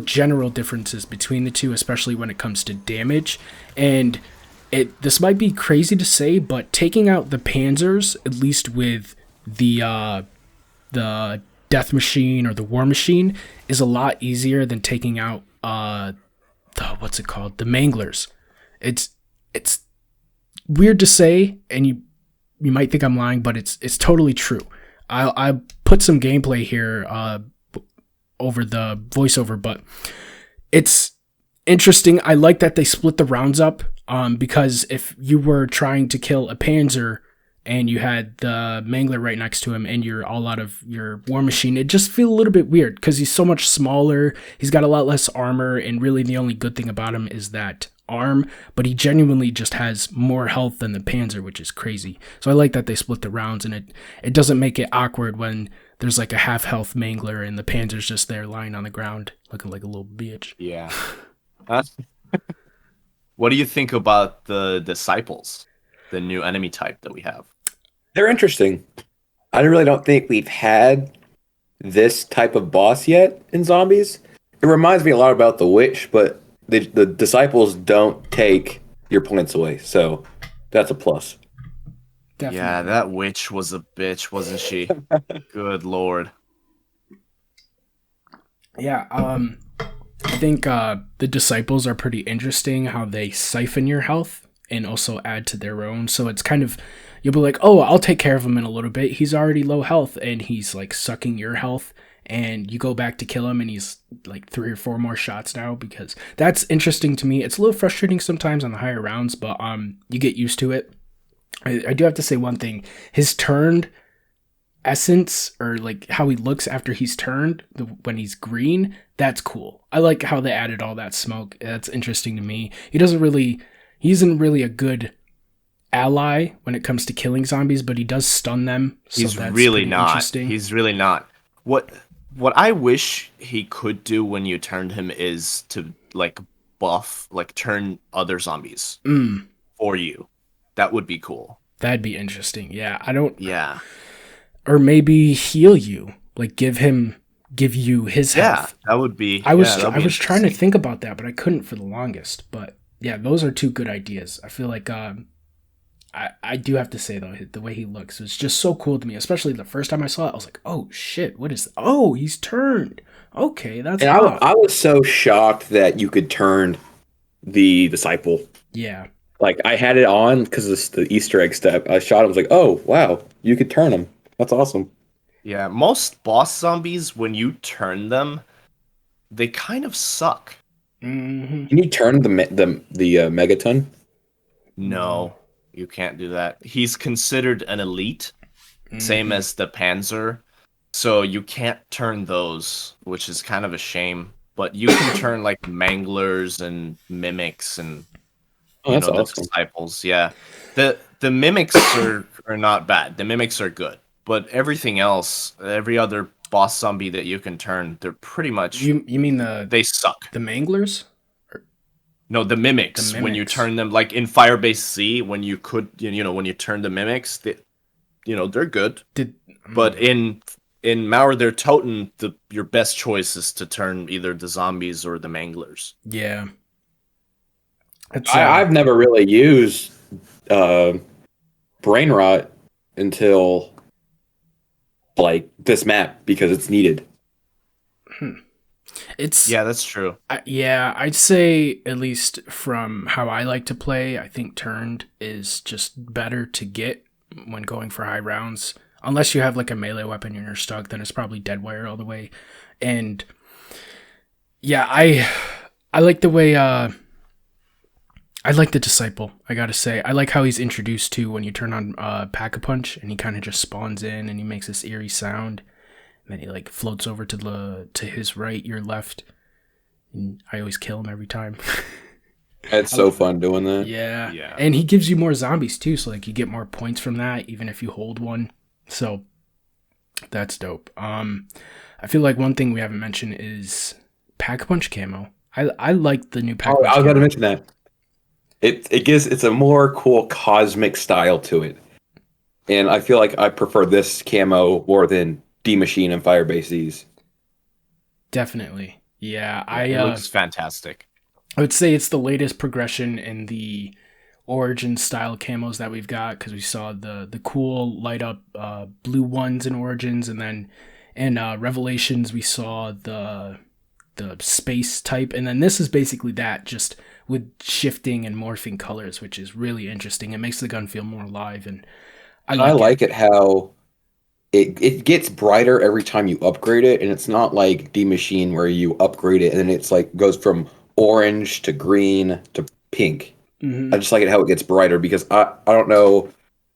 general differences between the two, especially when it comes to damage. And this might be crazy to say, but taking out the Panzers, at least with the Death Machine or the War Machine, is a lot easier than taking out the Manglers. It's weird to say, and you might think I'm lying, but it's totally true. I put some gameplay here over the voiceover, but it's interesting. I like that they split the rounds up, because if you were trying to kill a Panzer and you had the Mangler right next to him and you're all out of your War Machine, it just feels a little bit weird because he's so much smaller. He's got a lot less armor, and really the only good thing about him is that arm, but he genuinely just has more health than the Panzer, which is crazy. So I like that they split the rounds, and it doesn't make it awkward when there's like a half health Mangler and the Panzer's just there lying on the ground looking like a little bitch. Yeah. What do you think about the Disciples, the new enemy type that we have? They're interesting. I really don't think we've had this type of boss yet in zombies. It reminds me a lot about the Witch, but the Disciples don't take your points away, so that's a plus. Definitely. Yeah, that Witch was a bitch, wasn't she? Good lord. Yeah, I think the Disciples are pretty interesting, how they siphon your health and also add to their own. So it's kind of, you'll be like, oh, I'll take care of him in a little bit. He's already low health, and he's like sucking your health. And you go back to kill him, and he's like 3 or 4 more shots now, because that's interesting to me. It's a little frustrating sometimes on the higher rounds, but you get used to it. I do have to say one thing. His turned essence, or like how he looks after he's turned, when he's green, that's cool. I like how they added all that smoke. That's interesting to me. He isn't really a good ally when it comes to killing zombies, but he does stun them. So He's that's really pretty not. interesting. He's really not. What I wish he could do when you turned him is to like buff, like turn other zombies for you. That would be cool. That'd be interesting. Yeah, Yeah. or maybe heal you, like give you his health. That would be. I was interesting. trying to think about that, but I couldn't for the longest. But yeah, those are 2 good ideas. I feel like I do have to say though, the way he looks was just so cool to me. Especially the first time I saw it, I was like, oh shit, what is? Oh, he's turned. Okay, that's. And I was so shocked that you could turn the Disciple. Yeah. Like, I had it on because it's the Easter egg step. I shot him, I was like, oh, wow, you could turn him. That's awesome. Yeah, most boss zombies, when you turn them, they kind of suck. Mm-hmm. Can you turn the Megaton? No, you can't do that. He's considered an elite, same as the Panzer, so you can't turn those, which is kind of a shame. But you can turn like Manglers and Mimics and That's the awesome. Disciples. Yeah, the Mimics are not bad. The Mimics are good, but everything else, every other boss zombie that you can turn, they're pretty much You mean they suck. the Manglers? No, the mimics. When you turn them, like in Firebase C, when you could, when you turn the Mimics, they're good. But in Mauer der Toten, your best choice is to turn either the zombies or the Manglers. Yeah. I've never really used Brain Rot until like this map because it's needed. Yeah, that's true. I'd say, at least from how I like to play, I think turned is just better to get when going for high rounds. Unless you have like a melee weapon and you're stuck, then it's probably Deadwire all the way. And yeah, I like the way I like the Disciple, I gotta say. I like how he's introduced to when you turn on Pack-a-Punch and he kind of just spawns in and he makes this eerie sound. And then he like floats over to his right, your left. And I always kill him every time. It's so fun doing that. Yeah. And he gives you more zombies too, so like you get more points from that, even if you hold one. So that's dope. I feel like one thing we haven't mentioned is Pack-a-Punch camo. I like the new Pack-a-Punch. I was going to mention that. It's a more cool cosmic style to it. And I feel like I prefer this camo more than D-Machine and Firebase Z's. Definitely. Yeah, It looks fantastic. I would say it's the latest progression in the Origin style camos that we've got, because we saw the cool light up blue ones in Origins, and then in Revelations we saw the space type, and then this is basically that, just with shifting and morphing colors, which is really interesting. It makes the gun feel more alive, and I like it how it gets brighter every time you upgrade it, and it's not like D Machine where you upgrade it and then it's like goes from orange to green to pink. Hmm. I just like it how it gets brighter because I don't know.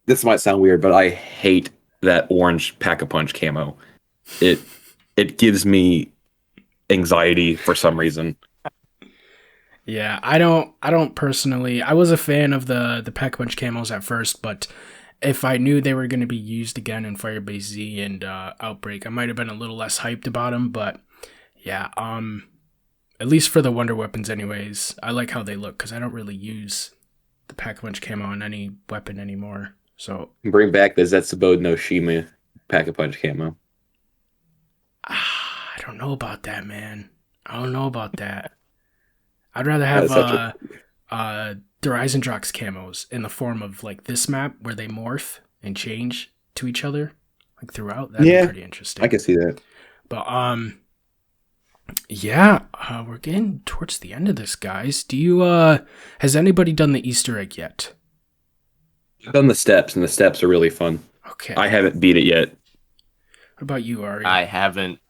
This might sound weird, but I hate that orange Pack-a-Punch camo. It it gives me anxiety for some reason. Yeah, I don't personally. I was a fan of the Pack-a-Punch camos at first, but if I knew they were going to be used again in Firebase Z and Outbreak, I might have been a little less hyped about them. But yeah, at least for the Wonder Weapons, anyways, I like how they look because I don't really use the Pack-a-Punch camo on any weapon anymore. So Bring back the Zetsubo no Shima Pack-a-Punch camo. I don't know about that, man. I don't know about that. I'd rather That's have such the Risendrox camos in the form of like this map where they morph and change to each other like throughout. That'd Yeah, be pretty interesting. I can see that. But yeah, we're getting towards the end of this, guys. Do you has anybody done the Easter egg yet? I've done the steps, and the steps are really fun. Okay. I haven't beat it yet. What about you, Ari? I haven't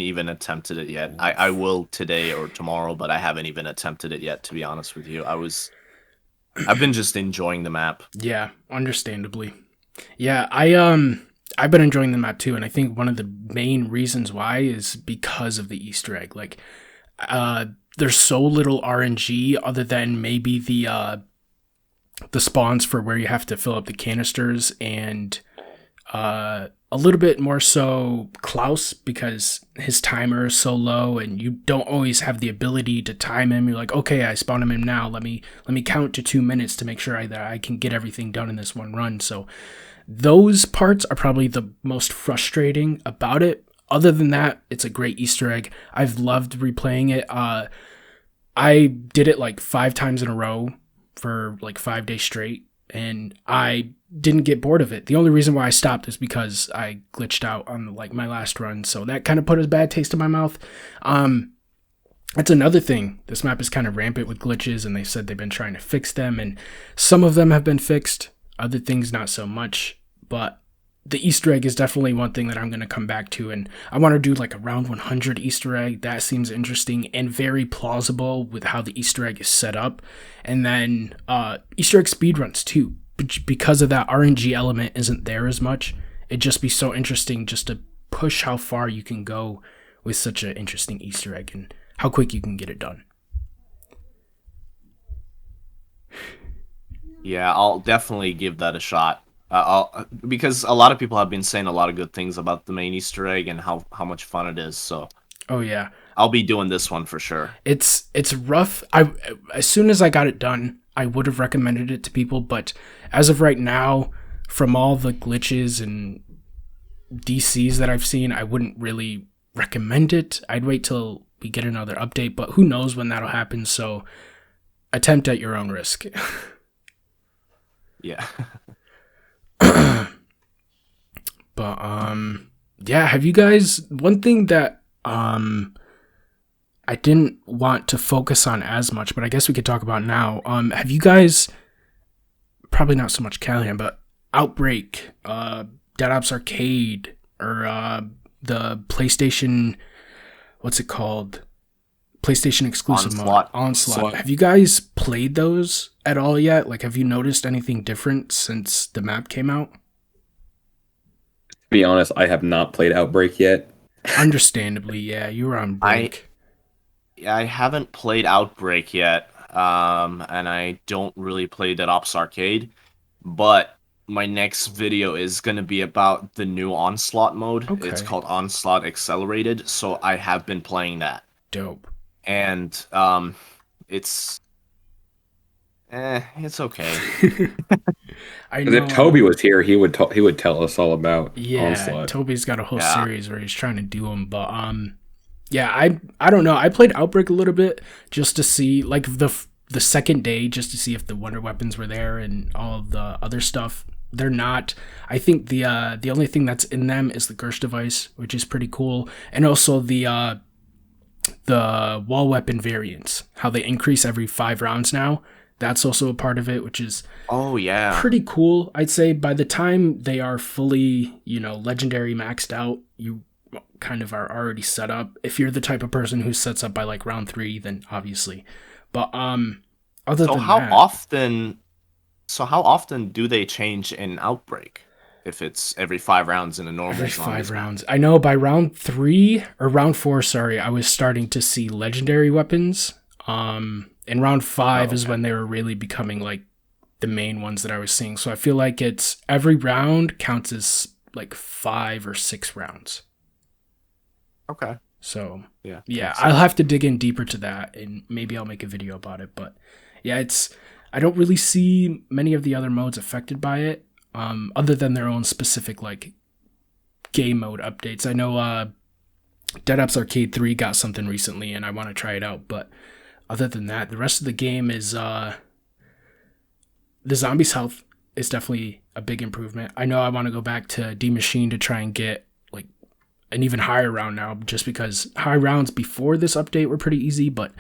even attempted it yet. I will today or tomorrow, but I haven't even attempted it yet, to be honest with you. I've been just enjoying the map. Yeah, understandably. Yeah, I've been enjoying the map too, and I think one of the main reasons why is because of the Easter egg. Like, there's so little RNG other than maybe the spawns for where you have to fill up the canisters and a little bit more so Klaus because his timer is so low and you don't always have the ability to time him. You're like, okay, I spawn him in now. Let me count to 2 minutes to make sure that I can get everything done in this one run. So those parts are probably the most frustrating about it. Other than that, it's a great Easter egg. I've loved replaying it. I did it like 5 times in a row for like 5 days straight, and I didn't get bored of it. The only reason why I stopped is because I glitched out on like my last run, so that kind of put a bad taste in my mouth. That's another thing. This map is kind of rampant with glitches, and they said they've been trying to fix them, and some of them have been fixed, other things not so much. But the Easter egg is definitely one thing that I'm going to come back to, and I want to do like a round 100 Easter egg. That seems interesting and very plausible with how the Easter egg is set up. And then Easter egg speedruns too, because of that RNG element isn't there as much. It'd just be so interesting just to push how far you can go with such an interesting Easter egg and how quick you can get it done. Yeah, I'll definitely give that a shot. Because a lot of people have been saying a lot of good things about the main Easter egg and how much fun it is. So Oh yeah, I'll be doing this one for sure. it's rough. As soon as I got it done, I would have recommended it to people, but as of right now, from all the glitches and DCs that I've seen, I wouldn't really recommend it. I'd wait till we get another update, but who knows when that'll happen, so attempt at your own risk. Yeah. But yeah, have you guys, one thing that I didn't want to focus on as much, but I guess we could talk about now. Have you guys, probably not so much Callahan, but Outbreak, Dead Ops Arcade, or the PlayStation, what's it called? PlayStation exclusive mode, Onslaught. Have you guys played those at all yet? Like, have you noticed anything different since the map came out? To be honest, I have not played Outbreak yet. Understandably, yeah, you were on break. I haven't played Outbreak yet, and I don't really play Dead Ops Arcade, but my next video is going to be about the new Onslaught mode. Okay. It's called Onslaught Accelerated, so I have been playing that. Dope. And it's okay. I 'Cause know. if Toby was here, he would tell us all about Yeah, Onslaught. Toby's got a whole Yeah. series where he's trying to do them, but yeah, I don't know. I played Outbreak a little bit just to see, like, the second day, just to see if the wonder weapons were there and all of the other stuff. They're not. I think the only thing that's in them is the Gersh device, which is pretty cool, and also the wall weapon variants, how they increase every 5 rounds now. That's also a part of it, which is Oh yeah. pretty cool. I'd say by the time they are fully, legendary maxed out, you kind of are already set up. If you're the type of person who sets up by like round 3, then obviously. But other So than how that, often? So how often do they change in Outbreak? If it's every 5 rounds in a normal every zombies 5 map? rounds. I know by round 3 or round 4, sorry, I was starting to see legendary weapons. In round 5 is okay. when they were really becoming like the main ones that I was seeing. So I feel like it's every round counts as like 5 or 6 rounds. Okay. So Yeah. yeah, makes I'll sense. have to dig in deeper to that, and maybe I'll make a video about it. But yeah, I don't really see many of the other modes affected by it, other than their own specific like game mode updates. I know Dead Ops Arcade 3 got something recently, and I want to try it out. But other than that, the rest of the game is the zombies' health is definitely a big improvement. I know I want to go back to D Machine to try and get like an even higher round now, just because high rounds before this update were pretty easy, but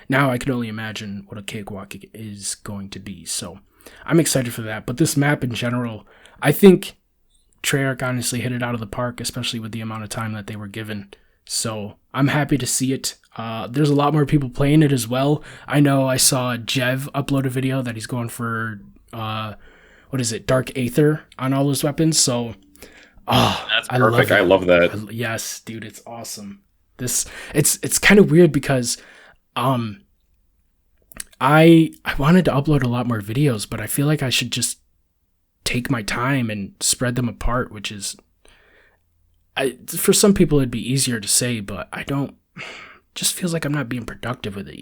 now I can only imagine what a cakewalk is going to be. So I'm excited for that. But this map in general, I think Treyarch honestly hit it out of the park, especially with the amount of time that they were given. So I'm happy to see it. There's a lot more people playing it as well. I know I saw Jev upload a video that he's going for Dark Aether on all his weapons. So That's I perfect. love I it. love that. Yes, dude, it's awesome. It's kind of weird because I wanted to upload a lot more videos, but I feel like I should just take my time and spread them apart, which is for some people it'd be easier to say, but I don't. Just feels like I'm not being productive with it,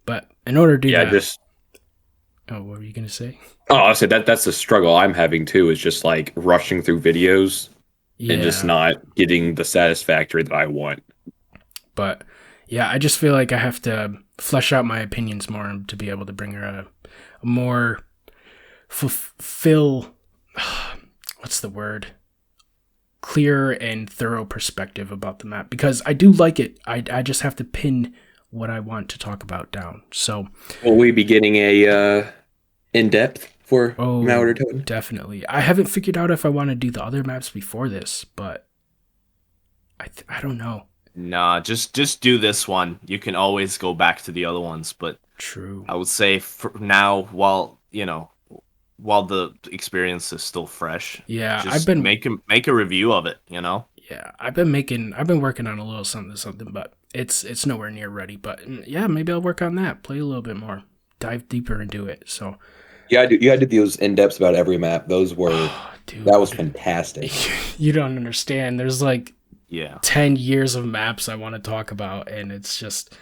But in order to do Yeah, that, just what were you gonna say? I said that's the struggle I'm having too. Is just like rushing through videos and just Yeah, not getting the satisfactory that I want. but yeah, I just feel like I have to flesh out my opinions more to be able to bring her a more fulfill. What's the word? Clear and thorough perspective about the map, because I do like it. I just have to pin what I want to talk about down. So Will we be getting a in depth for Mauer Totem? definitely. I haven't figured out if I want to do the other maps before this, but I don't know. Nah, just do this one. You can always go back to the other ones, but True. I would say for now, while the experience is still fresh, Yeah, just make a review of it. I've been working on a little something, but it's nowhere near ready. But yeah, maybe I'll work on that. Play a little bit more, dive deeper into it. So Yeah, you had to do those in depths about every map. Those were dude, that was fantastic. you don't understand. There's like Yeah. 10 years of maps I want to talk about, and it's just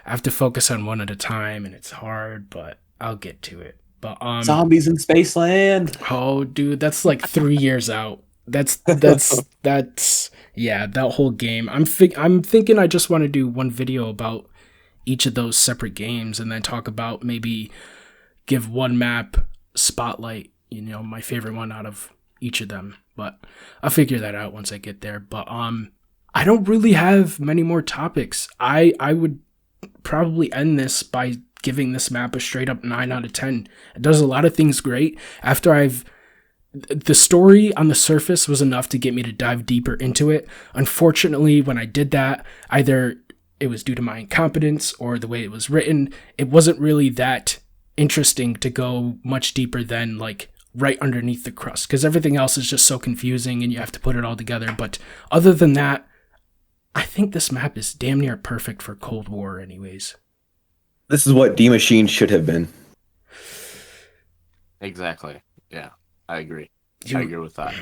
I have to focus on one at a time, and it's hard, but I'll get to it. But Zombies in Spaceland. oh dude, that's like 3 years out. That's yeah, that whole game. I'm thinking I just want to do one video about each of those separate games, and then talk about, maybe give one map spotlight, my favorite one out of each of them. But I'll figure that out once I get there. But I don't really have many more topics. I would probably end this by giving this map a straight up 9 out of 10. It does a lot of things great. The story on the surface was enough to get me to dive deeper into it. Unfortunately, when I did that, either it was due to my incompetence or the way it was written, it wasn't really that interesting to go much deeper than like right underneath the crust, because everything else is just so confusing and you have to put it all together. But other than that, I think this map is damn near perfect for Cold War anyways. This is what D Machine should have been. Exactly. Yeah, I agree. I agree with that.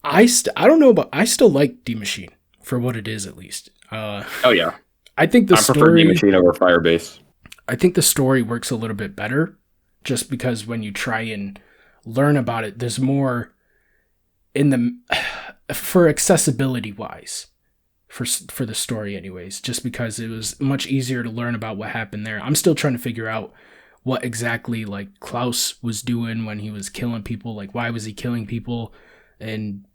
I don't know, but I still like D Machine for what it is, at least. Oh yeah, I think the I prefer D story. Machine over Firebase. I think the story works a little bit better, just because when you try and learn about it, there's more in the for accessibility wise. For the story anyways, just because it was much easier to learn about what happened there. I'm still trying to figure out what exactly like Klaus was doing when he was killing people, like why was he killing people, and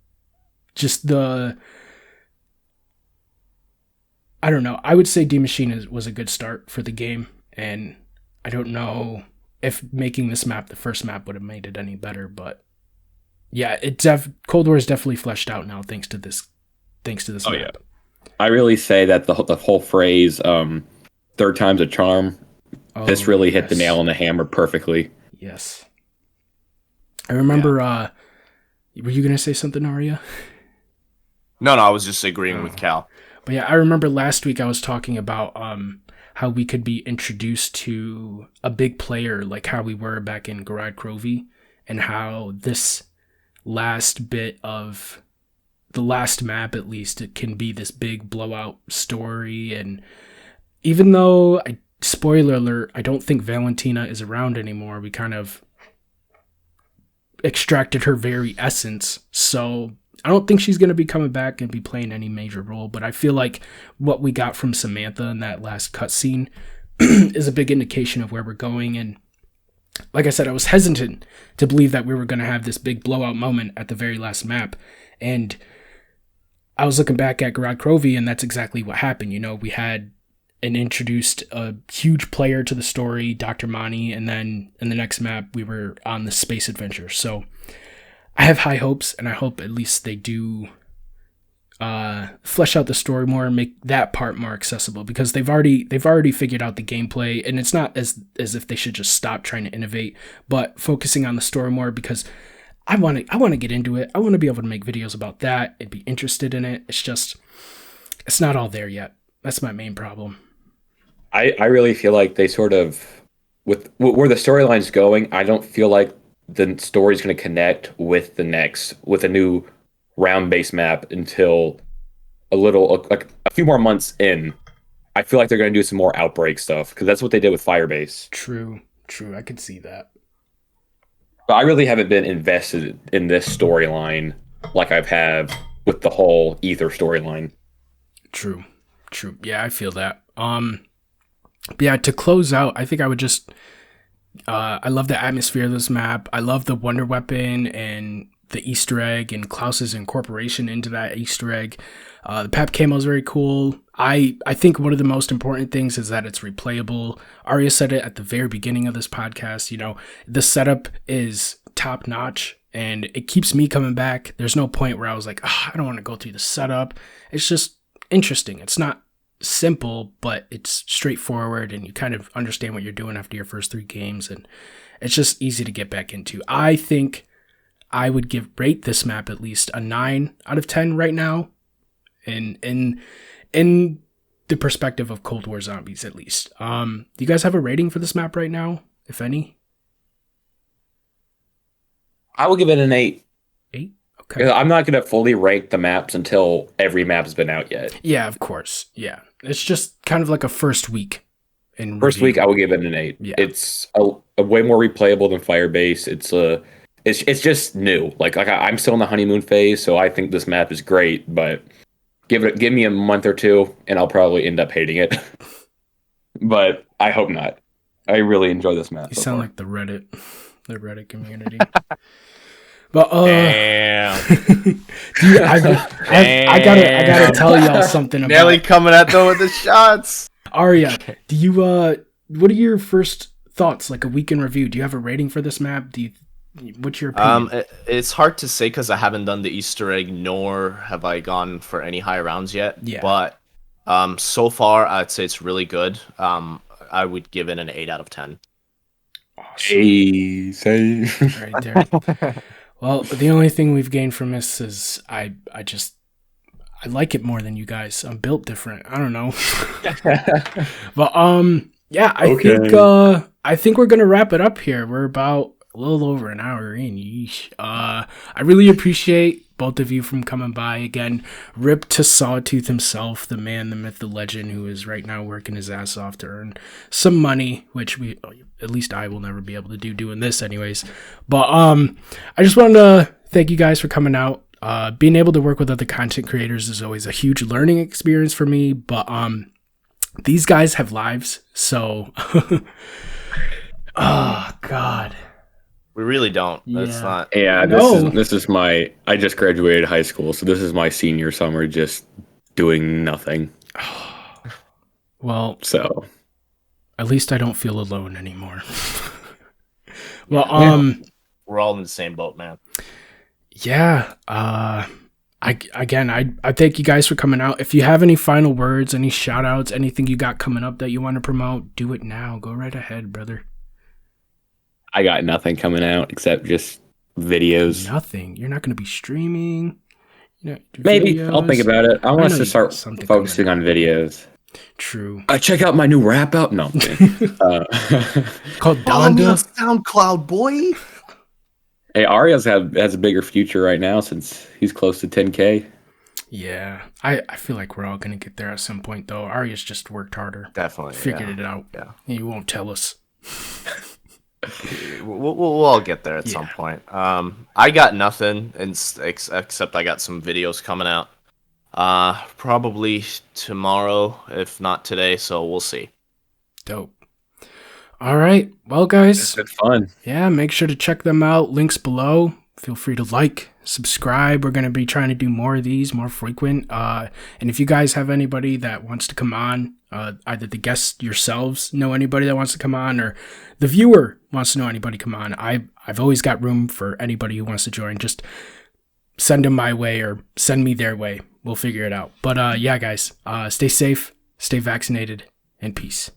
just I don't know. I would say D Machine was a good start for the game, and I don't know if making this map the first map would have made it any better, but yeah, Cold War is definitely fleshed out now thanks to this Oh, map. yeah. I really say that the whole phrase third time's a charm, this really hit the nail on the hammer perfectly. Yes. I remember were you going to say something, Arya? No, I was just agreeing with Cal. But yeah, I remember last week I was talking about how we could be introduced to a big player like how we were back in Gorod Krovi, and how this last bit of the last map, at least, it can be this big blowout story. And even though, spoiler alert, I don't think Valentina is around anymore, we kind of extracted her very essence, so I don't think she's going to be coming back and be playing any major role, but I feel like what we got from Samantha in that last cutscene is a big indication of where we're going. And like I said, I was hesitant to believe that we were going to have this big blowout moment at the very last map, and I was looking back at Gorod Krovi, and that's exactly what happened. You know, we had introduced a huge player to the story, Dr. Mani, and then in the next map we were on the space adventure. So I have high hopes, and I hope at least they do flesh out the story more and make that part more accessible, because they've already figured out the gameplay, and it's not as if they should just stop trying to innovate, but focusing on the story more, because I want to get into it. I want to be able to make videos about that and be interested in it. It's not all there yet. That's my main problem. I really feel like they sort of, with where the storyline's going, I don't feel like the story's going to connect with a new round-based map until a few more months in. I feel like they're going to do some more Outbreak stuff, because that's what they did with Firebase. True. I could see that. But I really haven't been invested in this storyline like I've had with the whole Ether storyline. True. Yeah, I feel that. But yeah, to close out, I think I would just I love the atmosphere of this map. I love the wonder weapon and the Easter egg and Klaus's incorporation into that Easter egg. The Pap camo is very cool. I think one of the most important things is that it's replayable. Arya said it at the very beginning of this podcast. You know, the setup is top notch, and it keeps me coming back. There's no point where I was like, I don't want to go through the setup. It's just interesting. It's not simple, but it's straightforward, and you kind of understand what you're doing after your first 3 games, and it's just easy to get back into. I think I would rate this map at least a 9 out of 10 right now, in the perspective of Cold War Zombies, at least. Do you guys have a rating for this map right now, if any? I will give it an 8. 8? Okay. I'm not going to fully rank the maps until every map has been out yet. Yeah, of course. Yeah. It's just kind of like a first week. First week, I will give it an 8. Yeah. It's a way more replayable than Firebase. It's just new. Like I'm still in the honeymoon phase, so I think this map is great, but give me a month or 2, and I'll probably end up hating it. But I hope not. I really enjoy this map. You sound like the Reddit community. But damn. Dude, I gotta tell y'all something about Nelly coming at them with the shots. Arya, do you what are your first thoughts, like a week in review? Do you have a rating for this map? What's your opinion? It's hard to say because I haven't done the Easter egg, nor have I gone for any high rounds yet. Yeah. But so far I'd say it's really good. I would give it an 8 out of 10. Awesome. Hey, say. Right there. Well, the only thing we've gained from this is I like it more than you guys. I'm built different. I don't know. But yeah, I think we're gonna wrap it up here. We're about a little over an hour in. Yeesh. I really appreciate both of you from coming by again. Rip to Sawtooth himself, the man, the myth, the legend, who is right now working his ass off to earn some money, which at least I will never be able to do doing this anyways. But I just wanted to thank you guys for coming out. Being able to work with other content creators is always a huge learning experience for me, but these guys have lives, so oh god. We really don't. That's not. Yeah, this is my. I just graduated high school, so this is my senior summer, just doing nothing. Well, so At least I don't feel alone anymore. Well, We're all in the same boat, man. yeah. I thank you guys for coming out. If you have any final words, any shout outs, anything you got coming up that you want to promote, do it now. Go right ahead, brother. I got nothing coming out except just videos. Nothing. You're not going to be streaming. Maybe I'll think about it. I want us to start focusing on videos. True. Check out my new rap out. No, called Follow me on Donda. SoundCloud, boy. Hey, Arias has a bigger future right now since he's close to 10K. Yeah, I feel like we're all gonna get there at some point, though. Arias just worked harder. Definitely Figured it out. Yeah. He won't tell us. We'll all get there at some point. I got nothing, except I got some videos coming out. Probably tomorrow, if not today. So we'll see. Dope. All right. Well, guys. It's been fun. Yeah, make sure to check them out. Links below. Feel free to like, subscribe. We're going to be trying to do more of these, more frequent. And if you guys have anybody that wants to come on, either the guests yourselves know anybody that wants to come on, or the viewer wants to know anybody come on, I've always got room for anybody who wants to join. Just send them my way or send me their way. We'll figure it out. But yeah, guys, stay safe, stay vaccinated, and peace.